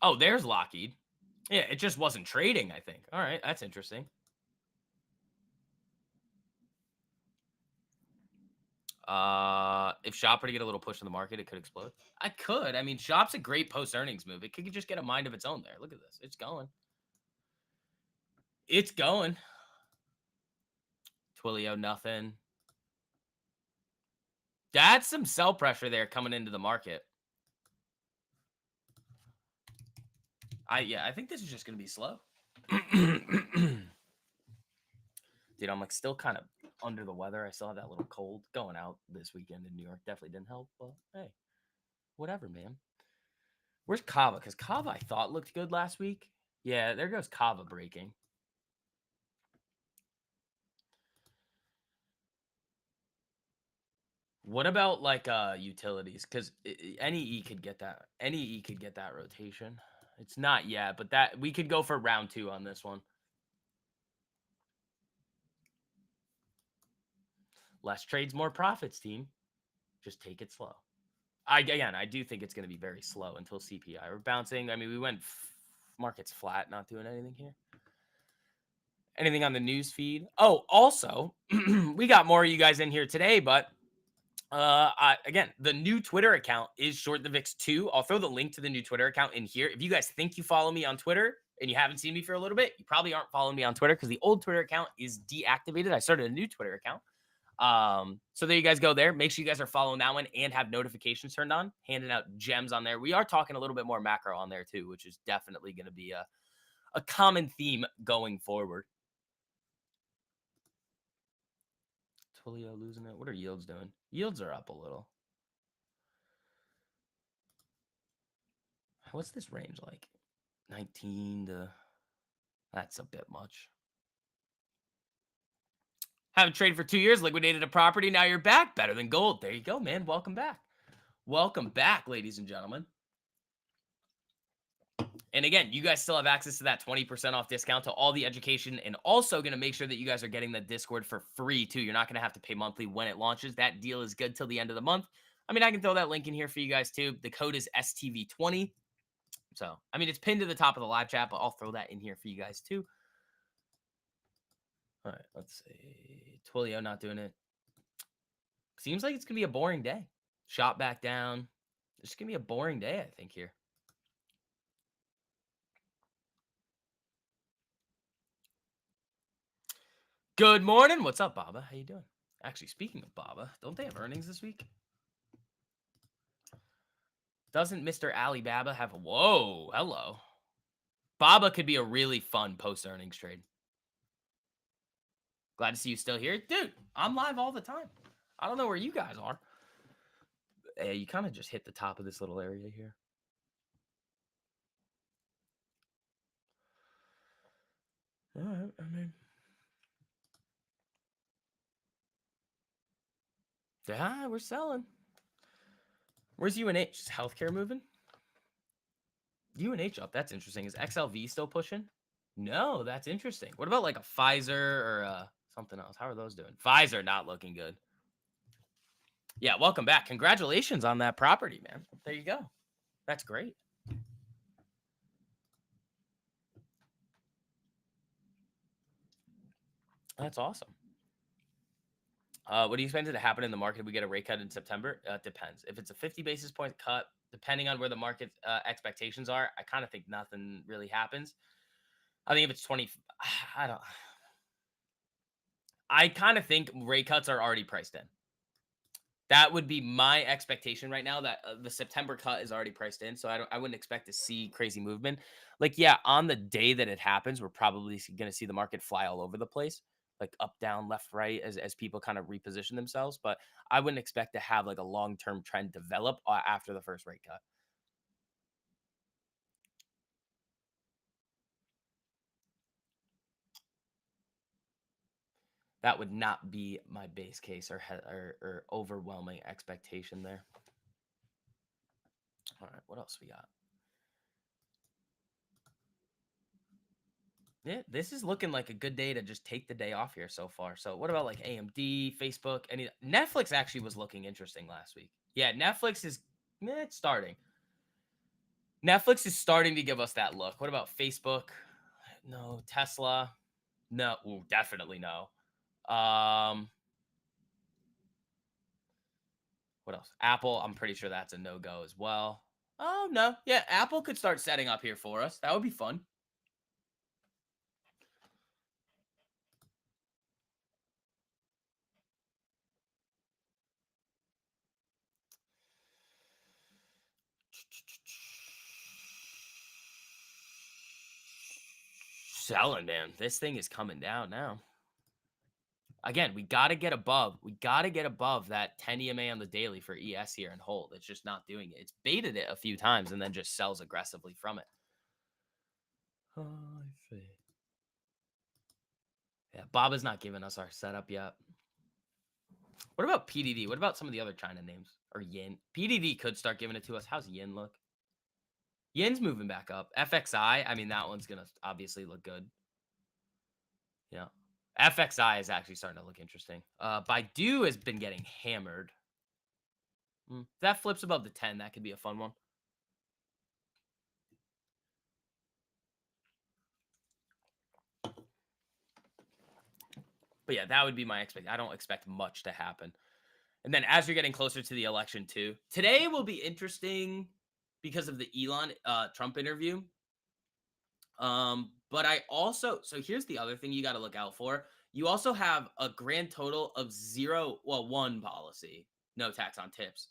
Oh, there's Lockheed. Yeah, it just wasn't trading, I think. All right, that's interesting. If Shop were to get a little push in the market, it could explode. I could. I mean, Shop's a great post-earnings move. It could just get a mind of its own there. Look at this. It's going. It's going. Twilio, nothing. That's some sell pressure there coming into the market. I think this is just gonna be slow. Dude, I'm like still kind of under the weather. I still have that little cold. Going out this weekend in New York definitely didn't help. But hey, whatever, man. Where's Kava? Because Kava I thought looked good last week. Yeah, there goes Kava breaking. What about like utilities? Because any E could get that. Any E could get that rotation. It's not yet, but that we could go for round 2 on this one. Less trades, more profits, team. Just take it slow. I do think it's going to be very slow until CPI. We're bouncing. I mean, we went market's flat, not doing anything here. Anything on the news feed? Oh, also, we got more of you guys in here today, but again, the new Twitter account is Short the VIX 2. I'll throw the link to the new Twitter account in here. If you guys think you follow me on Twitter and you haven't seen me for a little bit, you probably aren't following me on Twitter because the old Twitter account is deactivated. I started a new Twitter account. So there you guys go there. Make sure you guys are following that one and have notifications turned on, handing out gems on there. We are talking a little bit more macro on there too, which is definitely going to be a common theme going forward. Twilio losing it. What are yields doing? Yields are up a little. What's this range like? 19 to... That's a bit much. Haven't traded for 2 years, liquidated a property. Now you're back. Better than gold. There you go, man. Welcome back. Welcome back, ladies and gentlemen. And again, you guys still have access to that 20% off discount to all the education, and also going to make sure that you guys are getting the Discord for free too. You're not going to have to pay monthly when it launches. That deal is good till the end of the month. I mean, I can throw that link in here for you guys too. The code is STV20. So, I mean, it's pinned to the top of the live chat, but I'll throw that in here for you guys too. All right, let's see. Twilio not doing it. Seems like it's going to be a boring day. Shot back down. It's going to be a boring day, I think, here. Good morning. What's up, Baba? How you doing? Actually, speaking of Baba, don't they have earnings this week? Doesn't Mr. Alibaba have a... Whoa, hello. Baba could be a really fun post-earnings trade. Glad to see you still here. Dude, I'm live all the time. I don't know where you guys are. Hey, you kind of just hit the top of this little area here. All right, I mean... Yeah, we're selling. Where's UNH? Is healthcare moving? UNH up. That's interesting. Is XLV still pushing? No, that's interesting. What about like a Pfizer or something else? How are those doing? Pfizer not looking good. Yeah, welcome back. Congratulations on that property, man. There you go. That's great. That's awesome. What do you expect to happen in the market if we get a rate cut in September? Depends. If it's a 50 basis point cut, depending on where the market expectations are, I kind of think nothing really happens. I think if it's 20, I kind of think rate cuts are already priced in. That would be my expectation right now, that the September cut is already priced in. So I wouldn't expect to see crazy movement. Like, yeah, on the day that it happens, we're probably going to see the market fly all over the place, like up, down, left, right, as people kind of reposition themselves. But I wouldn't expect to have like a long-term trend develop after the first rate cut. That would not be my base case or overwhelming expectation there. All right, what else we got? Yeah, this is looking like a good day to just take the day off here so far. So what about like AMD, Facebook, any Netflix actually was looking interesting last week. Yeah, Netflix is it's starting. Netflix is starting to give us that look. What about Facebook? No. Tesla? No. Ooh, definitely no. What else? Apple, I'm pretty sure that's a no-go as well. Oh, no. Yeah, Apple could start setting up here for us. That would be fun. selling, man. This thing is coming down now. Again, we got to get above. We got to get above that 10 EMA on the daily for ES here and hold. It's just not doing it. It's baited it a few times and then just sells aggressively from it. Yeah, Bob is not giving us our setup yet. What about PDD? What about some of the other China names? Or Yin? PDD could start giving it to us. How's Yin look? Yin's moving back up. FXI, I mean, that one's going to obviously look good. Yeah. FXI is actually starting to look interesting. Baidu has been getting hammered. If that flips above the 10, that could be a fun one. But yeah, that would be my expectation. I don't expect much to happen. And then as you're getting closer to the election too, today will be interesting because of the Elon Trump interview. But I also, so here's the other thing you got to look out for. You also have a grand total of one policy, no tax on tips,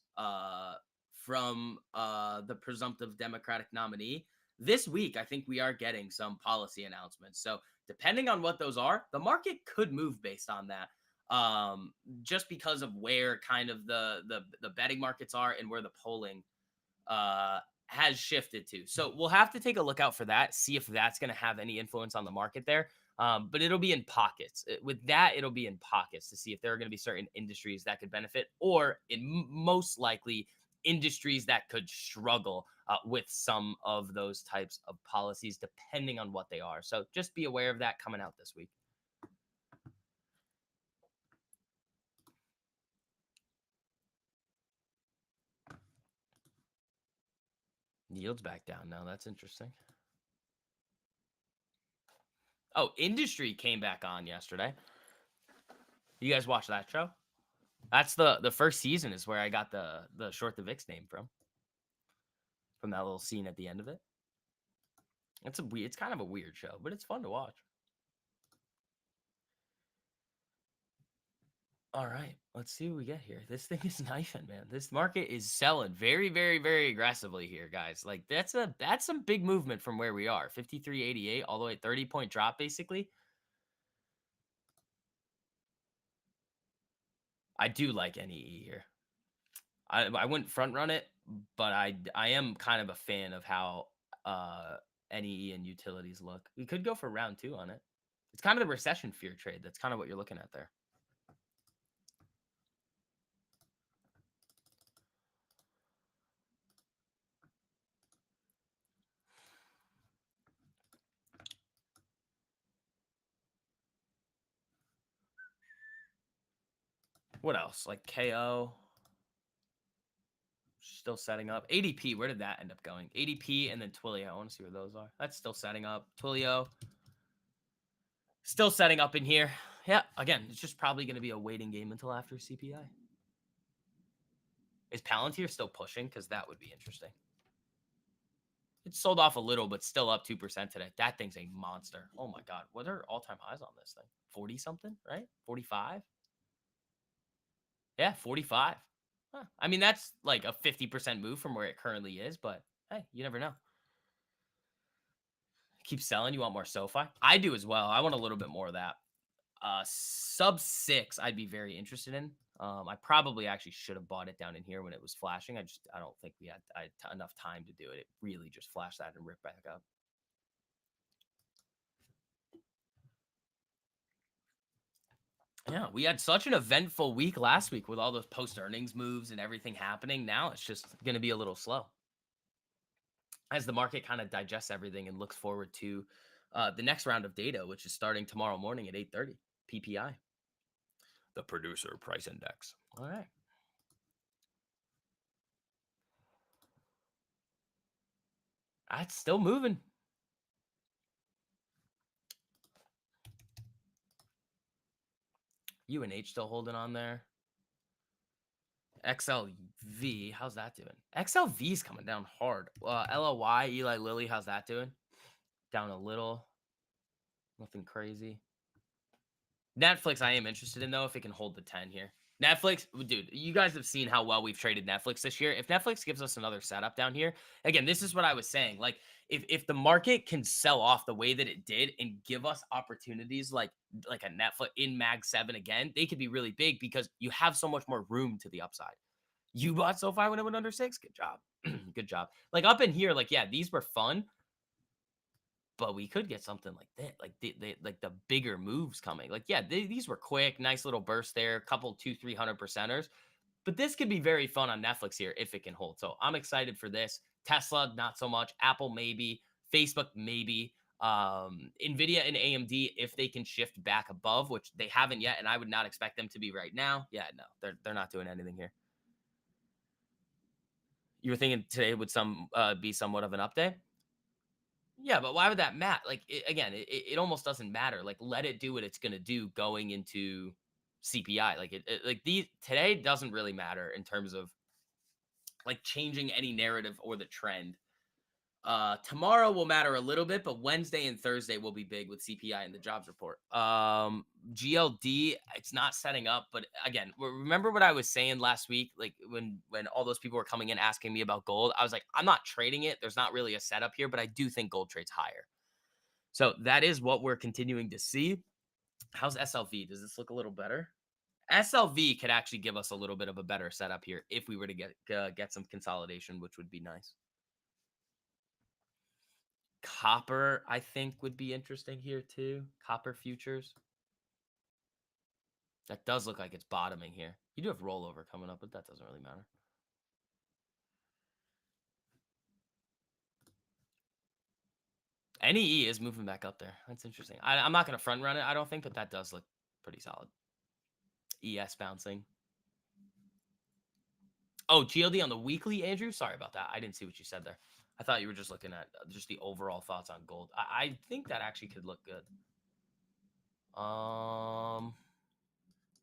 from the presumptive Democratic nominee. This week, I think we are getting some policy announcements. So depending on what those are, the market could move based on that. Just because of where kind of the betting markets are and where the polling has shifted to. So we'll have to take a look out for that, see if that's going to have any influence on the market there. But it'll be in pockets. With that, it'll be in pockets to see if there are going to be certain industries that could benefit, or in most likely industries that could struggle with some of those types of policies, depending on what they are. So just be aware of that coming out this week. Yields back down now. That's interesting. Oh, industry came back on yesterday. You guys watch that show? That's the first season is where I got the short the VIX name from that little scene at the end of it. It's kind of a weird show, but it's fun to watch. All right, let's see what we get here. This thing is knifing, man. This market is selling very, very, very aggressively here, guys. Like that's some big movement from where we are. 53.88 all the way 30-point drop basically. I do like NEE here. I wouldn't front run it, but I am kind of a fan of how NEE and utilities look. We could go for round 2 on it. It's kind of the recession fear trade. That's kind of what you're looking at there. What else? Like KO. Still setting up. ADP, where did that end up going? ADP and then Twilio. I want to see where those are. That's still setting up. Twilio. Still setting up in here. Yeah, again, it's just probably going to be a waiting game until after CPI. Is Palantir still pushing? Because that would be interesting. It sold off a little, but still up 2% today. That thing's a monster. Oh my God. What are all-time highs on this thing? 40 something, right? 45? Yeah, 45. Huh. I mean, that's like a 50% move from where it currently is, but hey, you never know. Keep selling. You want more SoFi? I do as well. I want a little bit more of that. Sub 6, I'd be very interested in. I probably actually should have bought it down in here when it was flashing. I don't think I had enough time to do it. It really just flashed that and ripped back up. Yeah, we had such an eventful week last week with all those post-earnings moves and everything happening. Now it's just going to be a little slow as the market kind of digests everything and looks forward to the next round of data, which is starting tomorrow morning at 8:30. PPI, the Producer Price Index. All right. That's still moving. UNH still holding on there. XLV, how's that doing? XLV's coming down hard. LLY, Eli Lilly, how's that doing? Down a little. Nothing crazy. Netflix, I am interested in, though, if it can hold the 10 here. Netflix, dude, you guys have seen how well we've traded Netflix this year. If Netflix gives us another setup down here, again, this is what I was saying. Like, if the market can sell off the way that it did and give us opportunities like a Netflix in Mag 7 again, they could be really big because you have so much more room to the upside. You bought SoFi when it went under six. Good job. Good job. Like up in here, like, yeah, these were fun, but we could get something like that, like like the bigger moves coming. Like, yeah, these were quick, nice little burst there, couple two, 300%ers. But this could be very fun on Netflix here if it can hold. So I'm excited for this. Tesla, not so much. Apple, maybe. Facebook, maybe. Nvidia and AMD, if they can shift back above, which they haven't yet, and I would not expect them to be right now. Yeah, no, they're not doing anything here. You were thinking today would some be somewhat of an update? Yeah, but why would that matter? Like again, it almost doesn't matter. Like let it do what it's gonna do going into CPI. Like like these today doesn't really matter in terms of like changing any narrative or the trend. Tomorrow will matter a little bit, but Wednesday and Thursday will be big with CPI and the jobs report. GLD, it's not setting up, but again, remember what I was saying last week, like when all those people were coming in asking me about gold, I was like, I'm not trading it. There's not really a setup here, but I do think gold trades higher. So that is what we're continuing to see. How's SLV? Does this look a little better? SLV could actually give us a little bit of a better setup here if we were to get some consolidation, which would be nice. Copper, I think, would be interesting here too. Copper futures. That does look like it's bottoming here. You do have rollover coming up, but that doesn't really matter. NEE is moving back up there. That's interesting. I'm not going to front run it, I don't think, but that does look pretty solid. ES bouncing. Oh, GLD on the weekly, Andrew? Sorry about that. I didn't see what you said there. I thought you were just looking at just the overall thoughts on gold. I think that actually could look good.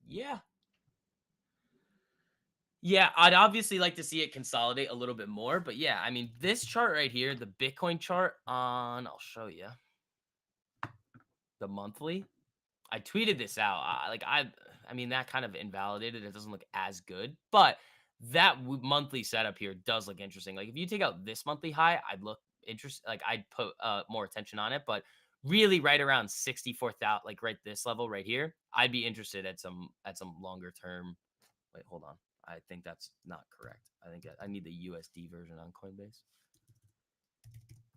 Yeah, yeah, I'd obviously like to see it consolidate a little bit more, but yeah, I mean, this chart right here, the Bitcoin chart I'll show you the monthly. I tweeted this out. I mean, that kind of invalidated. It doesn't look as good, but that monthly setup here does look interesting. Like if you take out this monthly high, I'd look interested. Like I'd put more attention on it, but really right around 64,000, like right this level right here, I'd be interested at some longer term. Wait, hold on. I think that's not correct. I think I need the USD version on Coinbase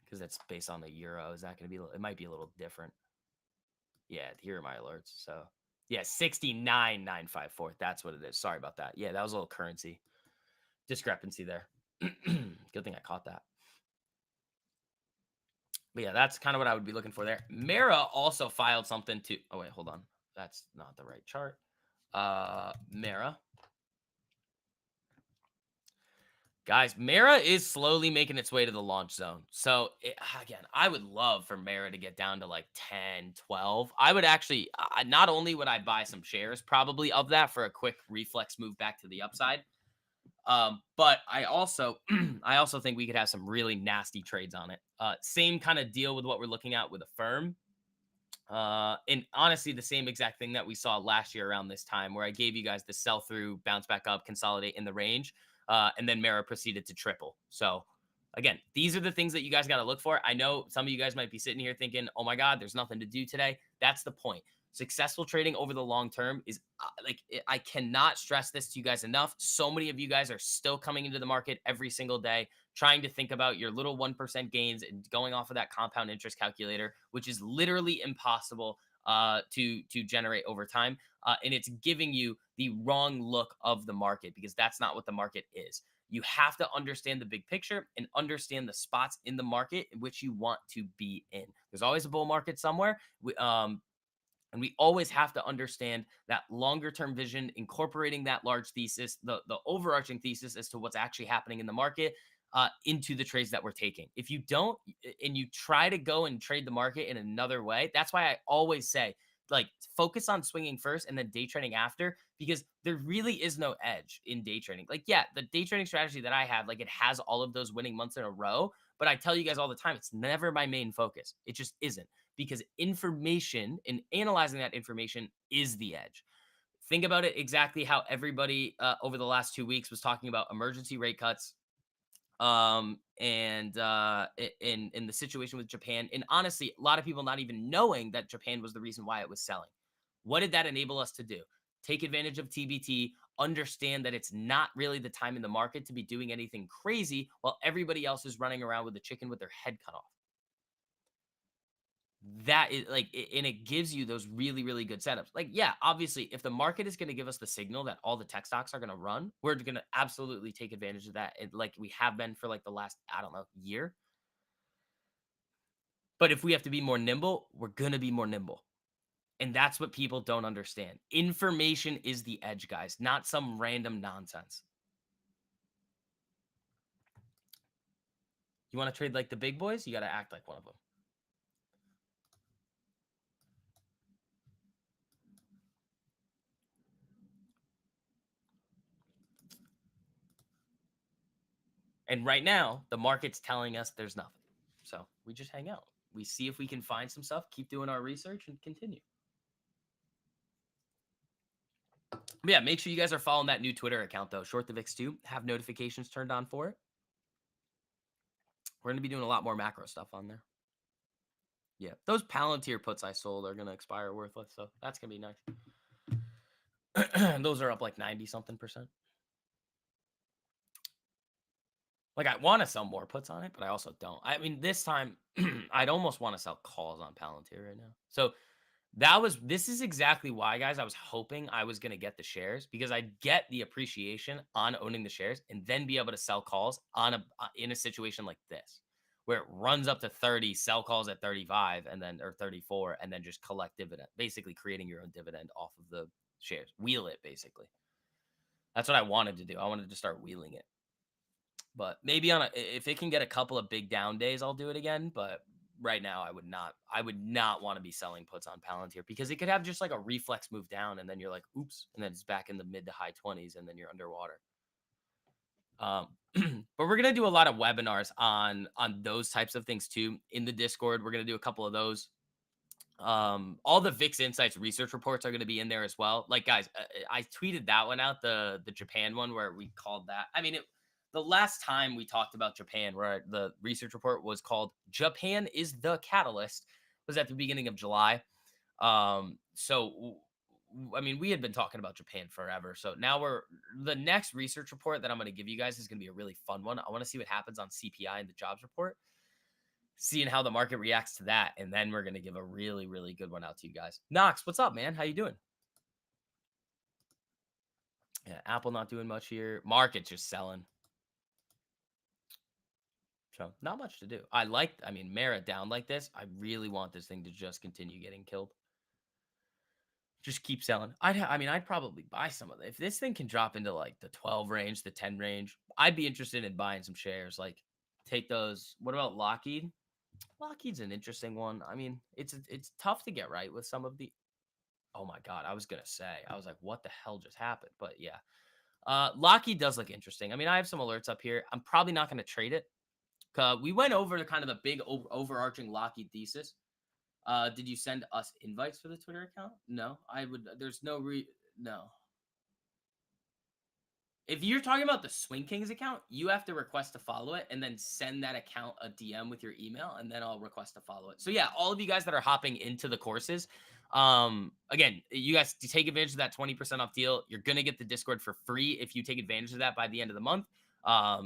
because it's based on the euro. Is that going to be? It might be a little different. Yeah, here are my alerts. So yeah, 69,954. That's what it is. Sorry about that. Yeah, that was a little currency discrepancy there. Good thing I caught that. But yeah, that's kind of what I would be looking for there. Mara also filed something to. Oh wait, hold on. That's not the right chart. Mara. Guys, Mara is slowly making its way to the launch zone. So, again, I would love for Mara to get down to like 10, 12. I would actually, not only would I buy some shares probably of that for a quick reflex move back to the upside, but I also, I also think we could have some really nasty trades on it. Same kind of deal with what we're looking at with a firm. And honestly, the same exact thing that we saw last year around this time, where I gave you guys the sell through, bounce back up, consolidate in the range, and then Mara proceeded to triple. So, again, these are the things that you guys got to look for. I know some of you guys might be sitting here thinking, oh my God, there's nothing to do today. That's the point. Successful trading over the long term is I cannot stress this to you guys enough. So many of you guys are still coming into the market every single day, trying to think about your little 1% gains and going off of that compound interest calculator, which is literally impossible to generate over time. And it's giving you the wrong look of the market because that's not what the market is. You have to understand the big picture and understand the spots in the market in which you want to be in. There's always a bull market somewhere. And we always have to understand that longer term vision, incorporating that large thesis, the overarching thesis as to what's actually happening in the market into the trades that we're taking. If you don't, and you try to go and trade the market in another way, that's why I always say, like, focus on swinging first and then day trading after, because there really is no edge in day trading. Like, yeah, the day trading strategy that I have, like, it has all of those winning months in a row, but I tell you guys all the time, it's never my main focus. It just isn't, because information and analyzing that information is the edge. Think about it exactly how everybody over the last 2 weeks was talking about emergency rate cuts, and in the situation with Japan, and honestly, a lot of people not even knowing that Japan was the reason why it was selling. What did that enable us to do? Take advantage of TBT, understand that it's not really the time in the market to be doing anything crazy while everybody else is running around with the chicken with their head cut off. That is like, and it gives you those really, really good setups. Like, yeah, obviously, if the market is going to give us the signal that all the tech stocks are going to run, we're going to absolutely take advantage of that, like we have been for like the last, I don't know, year. But if we have to be more nimble, we're going to be more nimble. And that's what people don't understand. Information is the edge, guys, not some random nonsense. You want to trade like the big boys? You got to act like one of them. And right now, the market's telling us there's nothing. So we just hang out. We see if we can find some stuff, keep doing our research, and continue. But yeah, make sure you guys are following that new Twitter account though, Short the VIX 2. Have notifications turned on for it. We're gonna be doing a lot more macro stuff on there. Yeah, those Palantir puts I sold are gonna expire worthless, so that's gonna be nice. Those are up like 90 something percent. Like I want to sell more puts on it, but I also don't. I mean, this time I'd almost want to sell calls on Palantir right now. So this is exactly why, guys, I was hoping I was going to get the shares because I'd get the appreciation on owning the shares and then be able to sell calls on in a situation like this where it runs up to 30, sell calls at 35 and then or 34 and then just collect dividend, basically creating your own dividend off of the shares. Wheel it basically. That's what I wanted to do. I wanted to start wheeling it. But maybe if it can get a couple of big down days, I'll do it again, but right now I would not want to be selling puts on Palantir because it could have just like a reflex move down and then you're like, oops, and then it's back in the mid to high 20s and then you're underwater. But we're gonna do a lot of webinars on those types of things too in the Discord. We're gonna do a couple of those. All the VIX Insights research reports are gonna be in there as well. Like guys, I tweeted that one out, the Japan one where we called that. I mean, the last time we talked about Japan, where the research report was called "Japan is the Catalyst," was at the beginning of July. I mean, we had been talking about Japan forever. So now the next research report that I'm going to give you guys is going to be a really fun one. I want to see what happens on CPI and the jobs report, seeing how the market reacts to that, and then we're going to give a really, really good one out to you guys. Knox, what's up, man? How you doing? Yeah, Apple not doing much here. Market's just selling. So not much to do. I mean, Mara down like this. I really want this thing to just continue getting killed. Just keep selling. I'd probably buy some of it. If this thing can drop into like the 12 range, the 10 range, I'd be interested in buying some shares. Like take those. What about Lockheed? Lockheed's an interesting one. I mean, it's tough to get right with some of the. Oh my god, I was gonna say. I was like, what the hell just happened? But yeah. Lockheed does look interesting. I mean, I have some alerts up here. I'm probably not gonna trade it. We went over the kind of the big overarching Lockheed thesis. Did you send us invites for the Twitter account? No, I would. There's no. If you're talking about the Swing Kings account, you have to request to follow it and then send that account a DM with your email, and then I'll request to follow it. So yeah, all of you guys that are hopping into the courses, again, you guys to take advantage of that 20% off deal. You're gonna get the Discord for free if you take advantage of that by the end of the month.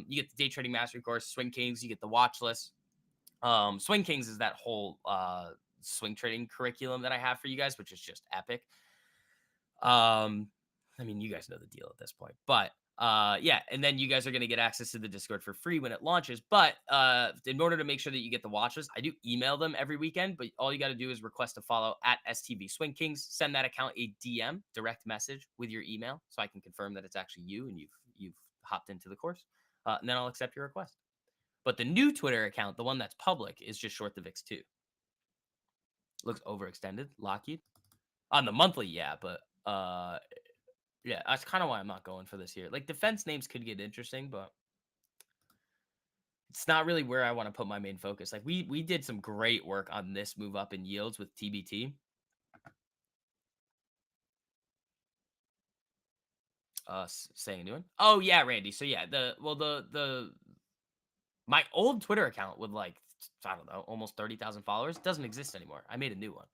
You get the Day Trading Mastery course, Swing Kings. You get the watch list. Swing Kings is that whole swing trading curriculum that I have for you guys, which is just epic. I mean, you guys know the deal at this point, but yeah, and then you guys are going to get access to the Discord for free when it launches. But in order to make sure that you get the watches, I do email them every weekend, but all you got to do is request to follow at STV Swing Kings. Send that account a DM, direct message with your email, so I can confirm that it's actually you and you've hopped into the course, and then I'll accept your request. But the new Twitter account, the one that's public, is just Short the VIX 2. Looks overextended. Lockheed on the monthly, yeah, but yeah, that's kind of why I'm not going for this here. Like defense names could get interesting, but it's not really where I want to put my main focus. Like we did some great work on this move up in yields with TBT. Saying a new one. Oh yeah, Randy. So yeah, the my old Twitter account with like I don't know, almost 30,000 followers doesn't exist anymore. I made a new one.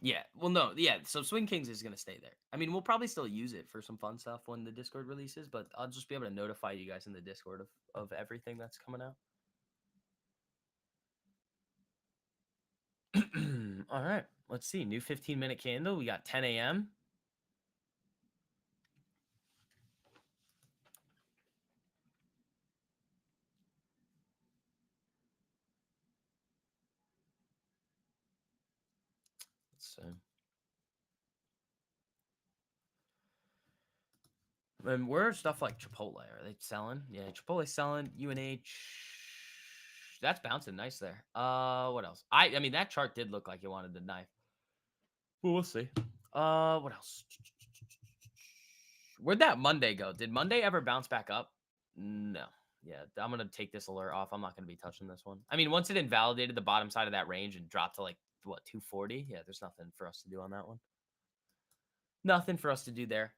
Yeah. Well, no. Yeah. So Swing Kings is gonna stay there. I mean, we'll probably still use it for some fun stuff when the Discord releases, but I'll just be able to notify you guys in the Discord of everything that's coming out. All right. Let's see. New 15-minute candle. We got 10 a.m. Let's see. And where are stuff like Chipotle? Are they selling? Yeah, Chipotle's selling. UNH. That's bouncing nice there. What else? I mean that chart did look like it wanted to knife. Well, we'll see. What else? Where'd that Monday go? Did Monday ever bounce back up? No. Yeah, I'm gonna take this alert off. I'm not gonna be touching this one. I mean, once it invalidated the bottom side of that range and dropped to like what 240, yeah, there's nothing for us to do on that one. Nothing for us to do there.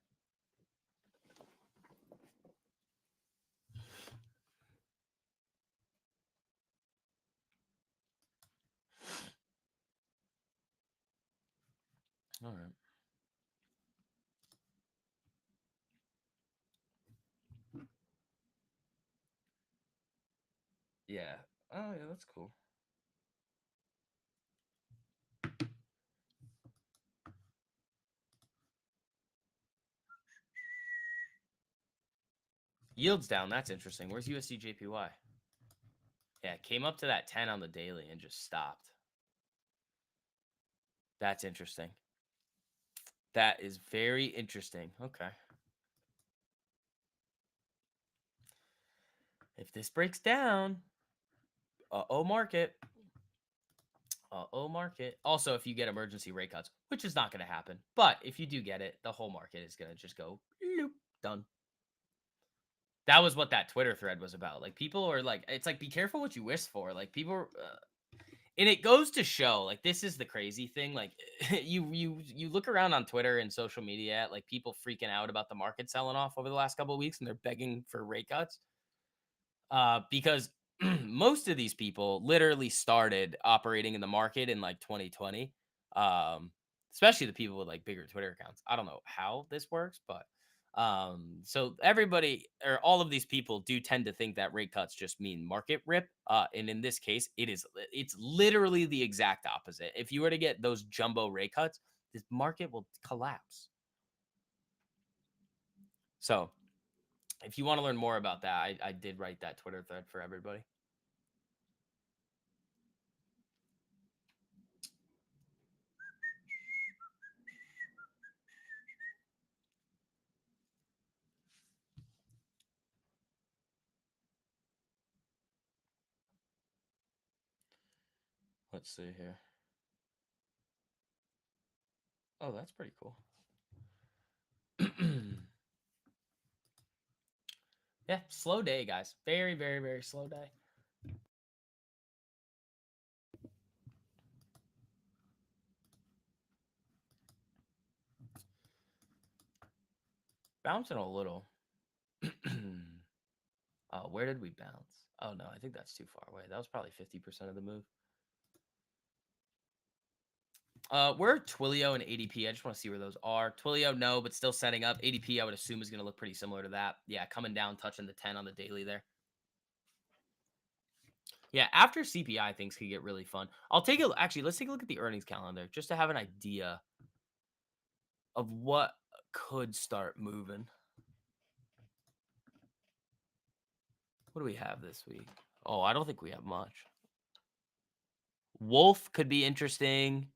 All right. Yeah. Oh yeah, that's cool. Yields down. That's interesting. Where's USD JPY? Yeah, it came up to that 10 on the daily and just stopped. That's interesting. That is very interesting. Okay. If this breaks down, market. Market. Also, if you get emergency rate cuts, which is not going to happen, but if you do get it, the whole market is going to just go loop, done. That was what that Twitter thread was about. Like people are like, it's like be careful what you wish for. Like people, and it goes to show, like this is the crazy thing. Like you look around on Twitter and social media, like people freaking out about the market selling off over the last couple of weeks, and they're begging for rate cuts. Because most of these people literally started operating in the market in like 2020. Um, Especially the people with like bigger Twitter accounts. I don't know how this works, but so everybody or all of these people do tend to think that rate cuts just mean market rip. And in this case, it's literally the exact opposite. If you were to get those jumbo rate cuts, this market will collapse. So if you want to learn more about that, I did write that Twitter thread for everybody. Let's see here. Oh, that's pretty cool. Yeah, slow day, guys. Very, very, very slow day. Bouncing a little. Oh, where did we bounce? Oh, no, I think that's too far away. That was probably 50% of the move. Where Twilio and ADP? I just want to see where those are. Twilio, no, but still setting up. ADP, I would assume, is going to look pretty similar to that. Yeah, coming down, touching the 10 on the daily there. Yeah, after CPI, things could get really fun. Actually, let's take a look at the earnings calendar just to have an idea of what could start moving. What do we have this week? Oh, I don't think we have much. Wolf could be interesting.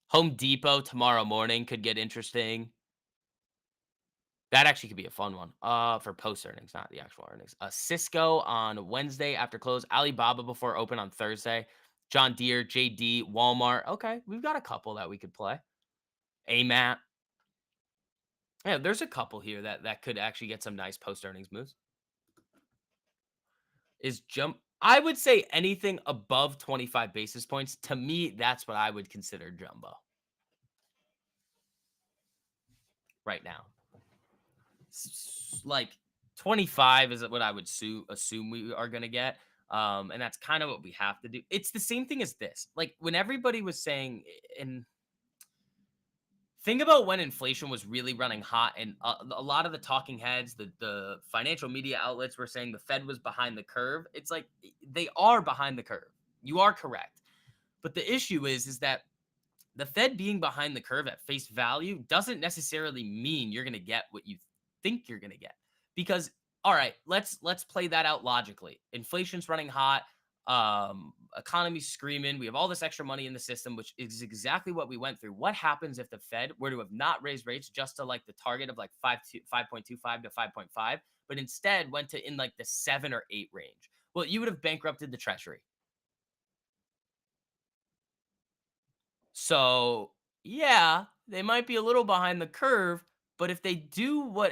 Home Depot tomorrow morning could get interesting. That actually could be a fun one. For post earnings, not the actual earnings. Cisco on Wednesday after close. Alibaba before open on Thursday. John Deere, JD, Walmart. Okay, we've got a couple that we could play. AMAT. Yeah, there's a couple here that could actually get some nice post earnings moves. I would say anything above 25 basis points. To me, that's what I would consider jumbo. right now. Like 25 is what I would assume we are going to get. And that's kind of what we have to do. It's the same thing as this. Like when everybody was saying, and think about when inflation was really running hot, and a lot of the talking heads, the financial media outlets were saying the Fed was behind the curve. It's like they are behind the curve. You are correct. But the issue is that the Fed being behind the curve at face value doesn't necessarily mean you're going to get what you think you're going to get. Because all right, let's play that out logically. Inflation's running hot, economy's screaming. We have all this extra money in the system, which is exactly what we went through. What happens if the Fed were to have not raised rates just to like the target of like 5.25 to 5.5, but instead went to in like the 7 or 8 range? Well, you would have bankrupted the treasury. So, yeah, they might be a little behind the curve, but if they do what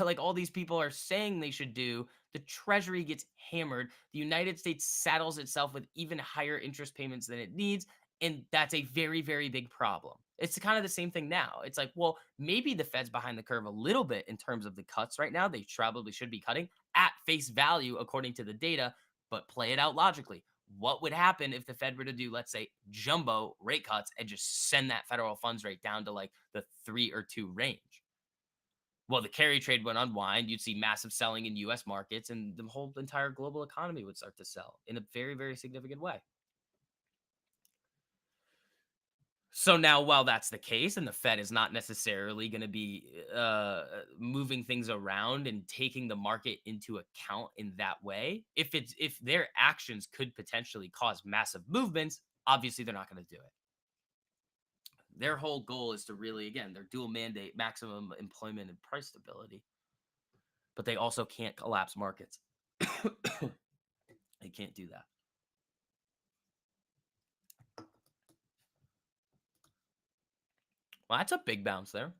like all these people are saying they should do, the treasury gets hammered. The United States saddles itself with even higher interest payments than it needs, and that's a very, very big problem. It's kind of the same thing now. It's like, well, maybe the Fed's behind the curve a little bit in terms of the cuts right now. They probably should be cutting at face value according to the data, but play it out logically. What would happen if the Fed were to do, let's say, jumbo rate cuts and just send that federal funds rate down to like the 3 or 2 range? Well, the carry trade would unwind. You'd see massive selling in US markets, and the whole entire global economy would start to sell in a very, very significant way. So now, while that's the case, and the Fed is not necessarily going to be moving things around and taking the market into account in that way, if their actions could potentially cause massive movements, obviously they're not going to do it. Their whole goal is to really, again, their dual mandate, maximum employment and price stability, but they also can't collapse markets. They can't do that. Well, that's a big bounce there.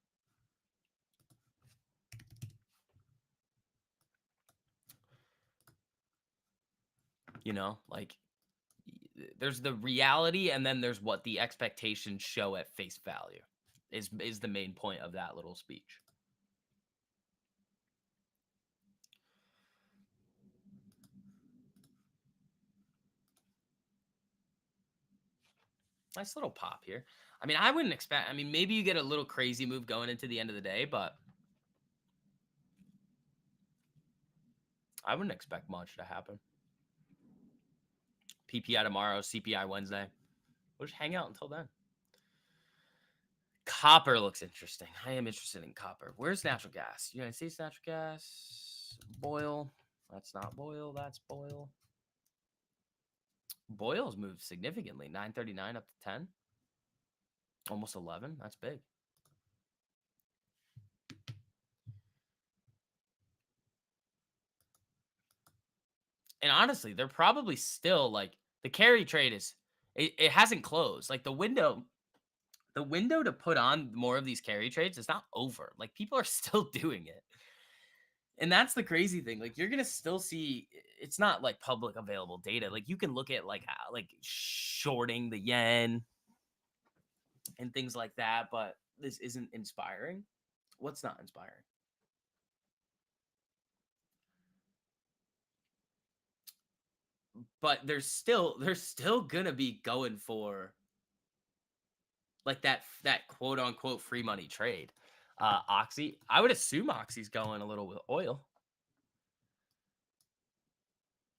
Like there's the reality, and then there's what the expectations show at face value is the main point of that little speech. Nice little pop here. I mean, I wouldn't expect, I mean, maybe you get a little crazy move going into the end of the day, but I wouldn't expect much to happen. PPI tomorrow, CPI Wednesday. We'll just hang out until then. Copper looks interesting. I am interested in copper. Where's natural gas? United States natural gas. Boil. That's not Boil. That's Boil. Boil's moved significantly. 939 up to 10. Almost 11. That's big. And honestly, they're probably still like the carry trade it hasn't closed. Like the window to put on more of these carry trades is not over. Like people are still doing it. And that's the crazy thing. Like you're gonna still see it's not like public available data. Like you can look at like shorting the yen and things like that, but this isn't inspiring. What's not inspiring? But they're still gonna be going for like that quote unquote free money trade. Oxy, I would assume Oxy's going a little with oil.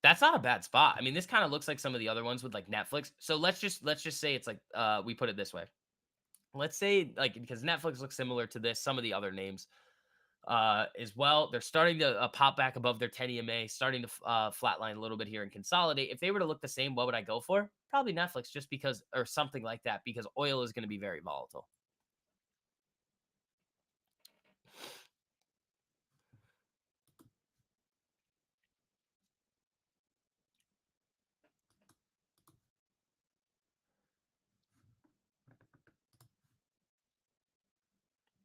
That's not a bad spot. I mean, this kind of looks like some of the other ones with like Netflix. So let's just say it's like we put it this way. Let's say like because Netflix looks similar to this, some of the other names as well. They're starting to pop back above their 10 EMA, starting to flatline a little bit here and consolidate. If they were to look the same, what would I go for? Probably Netflix, just because, or something like that, because oil is going to be very volatile.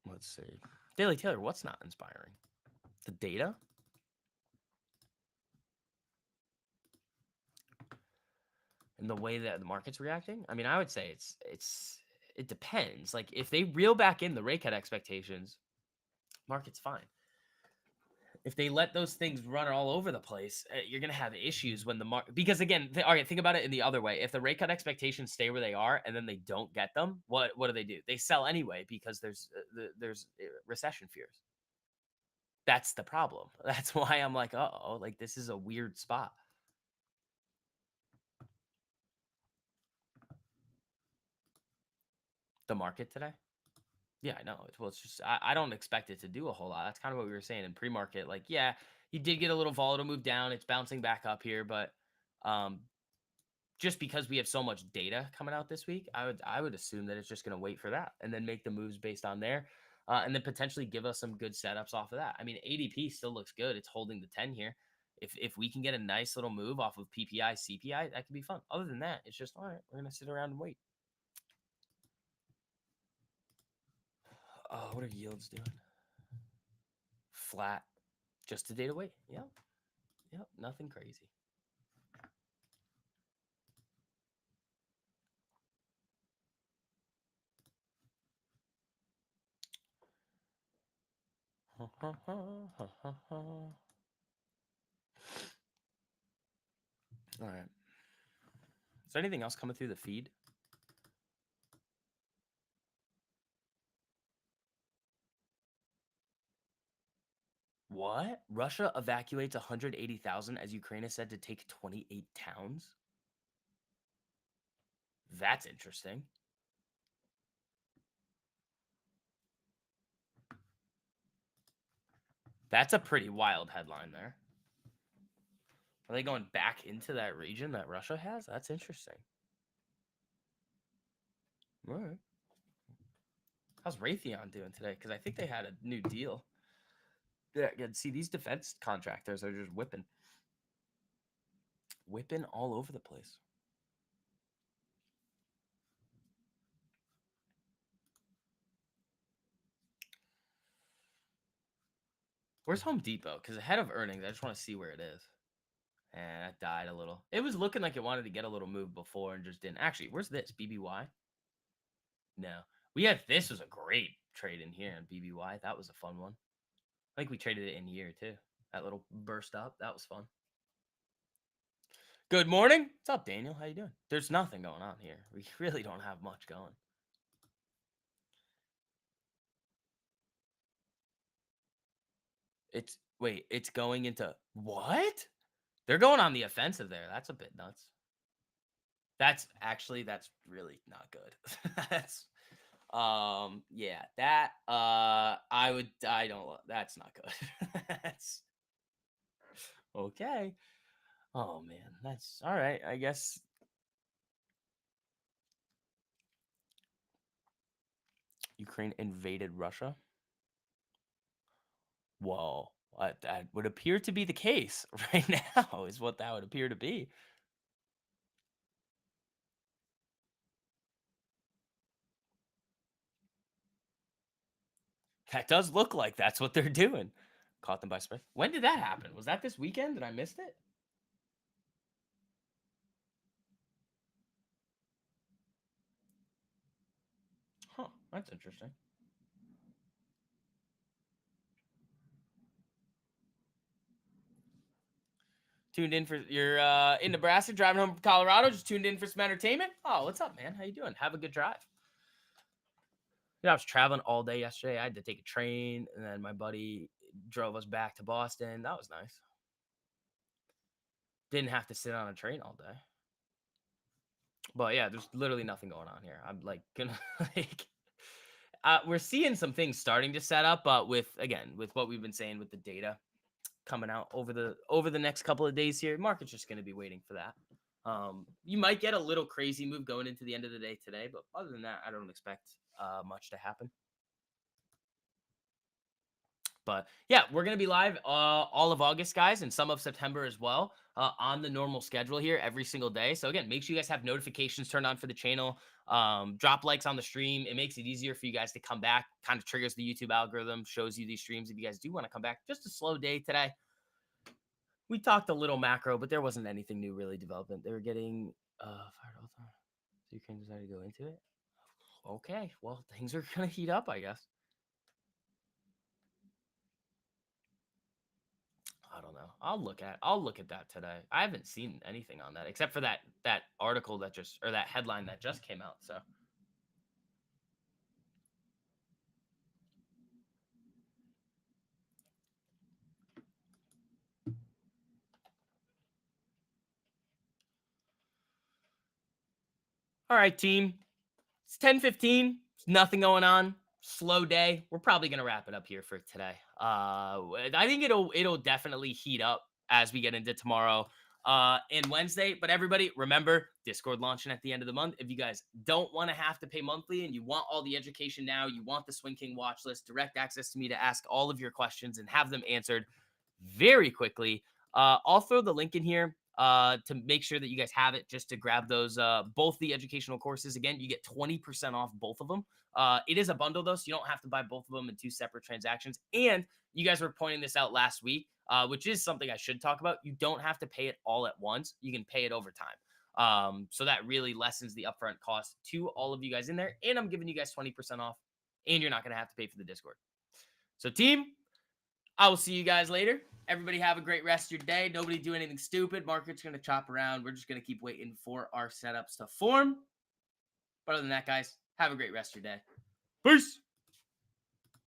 Let's see. Daily Taylor, what's not inspiring? The data? And the way that the market's reacting? I mean, I would say it depends. Like if they reel back in the rate cut expectations, Market's fine. If they let those things run all over the place, you're going to have issues when the market, because again, all right, think about it in the other way. If the rate cut expectations stay where they are and then they don't get them, what do? They sell anyway because there's recession fears. That's the problem. That's why I'm like, uh-oh, like this is a weird spot. The market today? Yeah, I know. Well, it's just I don't expect it to do a whole lot. That's kind of what we were saying in pre-market. Like, yeah, you did get a little volatile move down. It's bouncing back up here, but um, just because we have so much data coming out this week, I would assume that it's just going to wait for that and then make the moves based on there, and then potentially give us some good setups off of that. I mean, ADP still looks good. It's holding the 10 here. If we can get a nice little move off of PPI, CPI, that could be fun. Other than that, it's just all right. We're gonna sit around and wait. What are yields doing? Flat. Just a day to wait. Yep. Yep. Nothing crazy. All right. Is there anything else coming through the feed? What? Russia evacuates 180,000 as Ukraine is said to take 28 towns? That's interesting. That's a pretty wild headline there. Are they going back into that region that Russia has? That's interesting. All right. How's Raytheon doing today? Because I think they had a new deal. Yeah, good. See, these defense contractors are just whipping all over the place. Where's Home Depot? Because ahead of earnings, I just want to see where it is. And that died a little. It was looking like it wanted to get a little move before and just didn't. Actually, where's this? BBY? No. We had this was a great trade in here in BBY. That was a fun one. I think we traded it in here too. That little burst up. That was fun. Good morning. What's up, Daniel? How you doing? There's nothing going on here. We really don't have much going. It's going into what? They're going on the offensive there. That's a bit nuts. That's really not good. That's yeah, that I don't that's not good. That's okay. Oh man, that's all right. I guess Ukraine invaded Russia. Well, that would appear to be the case right now, is what that would appear to be. That does look like that's what they're doing. Caught them by surprise. When did that happen? Was that this weekend? Did I miss it? Huh, that's interesting. Tuned in for you're in Nebraska, driving home from Colorado, just tuned in for some entertainment. Oh, what's up, man? How you doing? Have a good drive. Yeah, I was traveling all day yesterday. I had to take a train, and then my buddy drove us back to Boston. That was nice. Didn't have to sit on a train all day. But yeah, there's literally nothing going on here. I'm like gonna like we're seeing some things starting to set up, but with what we've been saying with the data coming out over the next couple of days here, market's just gonna be waiting for that. You might get a little crazy move going into the end of the day today, but other than that, I don't expect much to happen. But yeah, we're gonna be live all of August, guys, and some of September as well, on the normal schedule here every single day. So again, make sure you guys have notifications turned on for the channel. Drop likes on the stream. It makes it easier for you guys to come back. Kind of triggers the YouTube algorithm, shows you these streams if you guys do want to come back. Just a slow day today. We talked a little macro, but there wasn't anything new really development. They were getting fired all the time. So Ukraine decided to go into it. Okay, well, things are gonna heat up, I guess. I don't know. I'll look at that today. I haven't seen anything on that except for that article that just or that headline that just came out. So all right, team. It's 10:15. Nothing going on. Slow day. We're probably gonna wrap it up here for today. I think it'll definitely heat up as we get into tomorrow and Wednesday. But everybody, remember Discord launching at the end of the month. If you guys don't want to have to pay monthly and you want all the education now, you want the Swing King watch list, direct access to me to ask all of your questions and have them answered very quickly. I'll throw the link in here to make sure that you guys have it just to grab those both the educational courses. Again, you get 20% off both of them. It is a bundle though, so you don't have to buy both of them in two separate transactions. And you guys were pointing this out last week, which is something I should talk about. You don't have to pay it all at once. You can pay it over time. So that really lessens the upfront cost to all of you guys in there. And I'm giving you guys 20% off, and you're not going to have to pay for the Discord. So team, I will see you guys later. Everybody have a great rest of your day. Nobody do anything stupid. Market's going to chop around. We're just going to keep waiting for our setups to form. But other than that, guys, have a great rest of your day. Peace.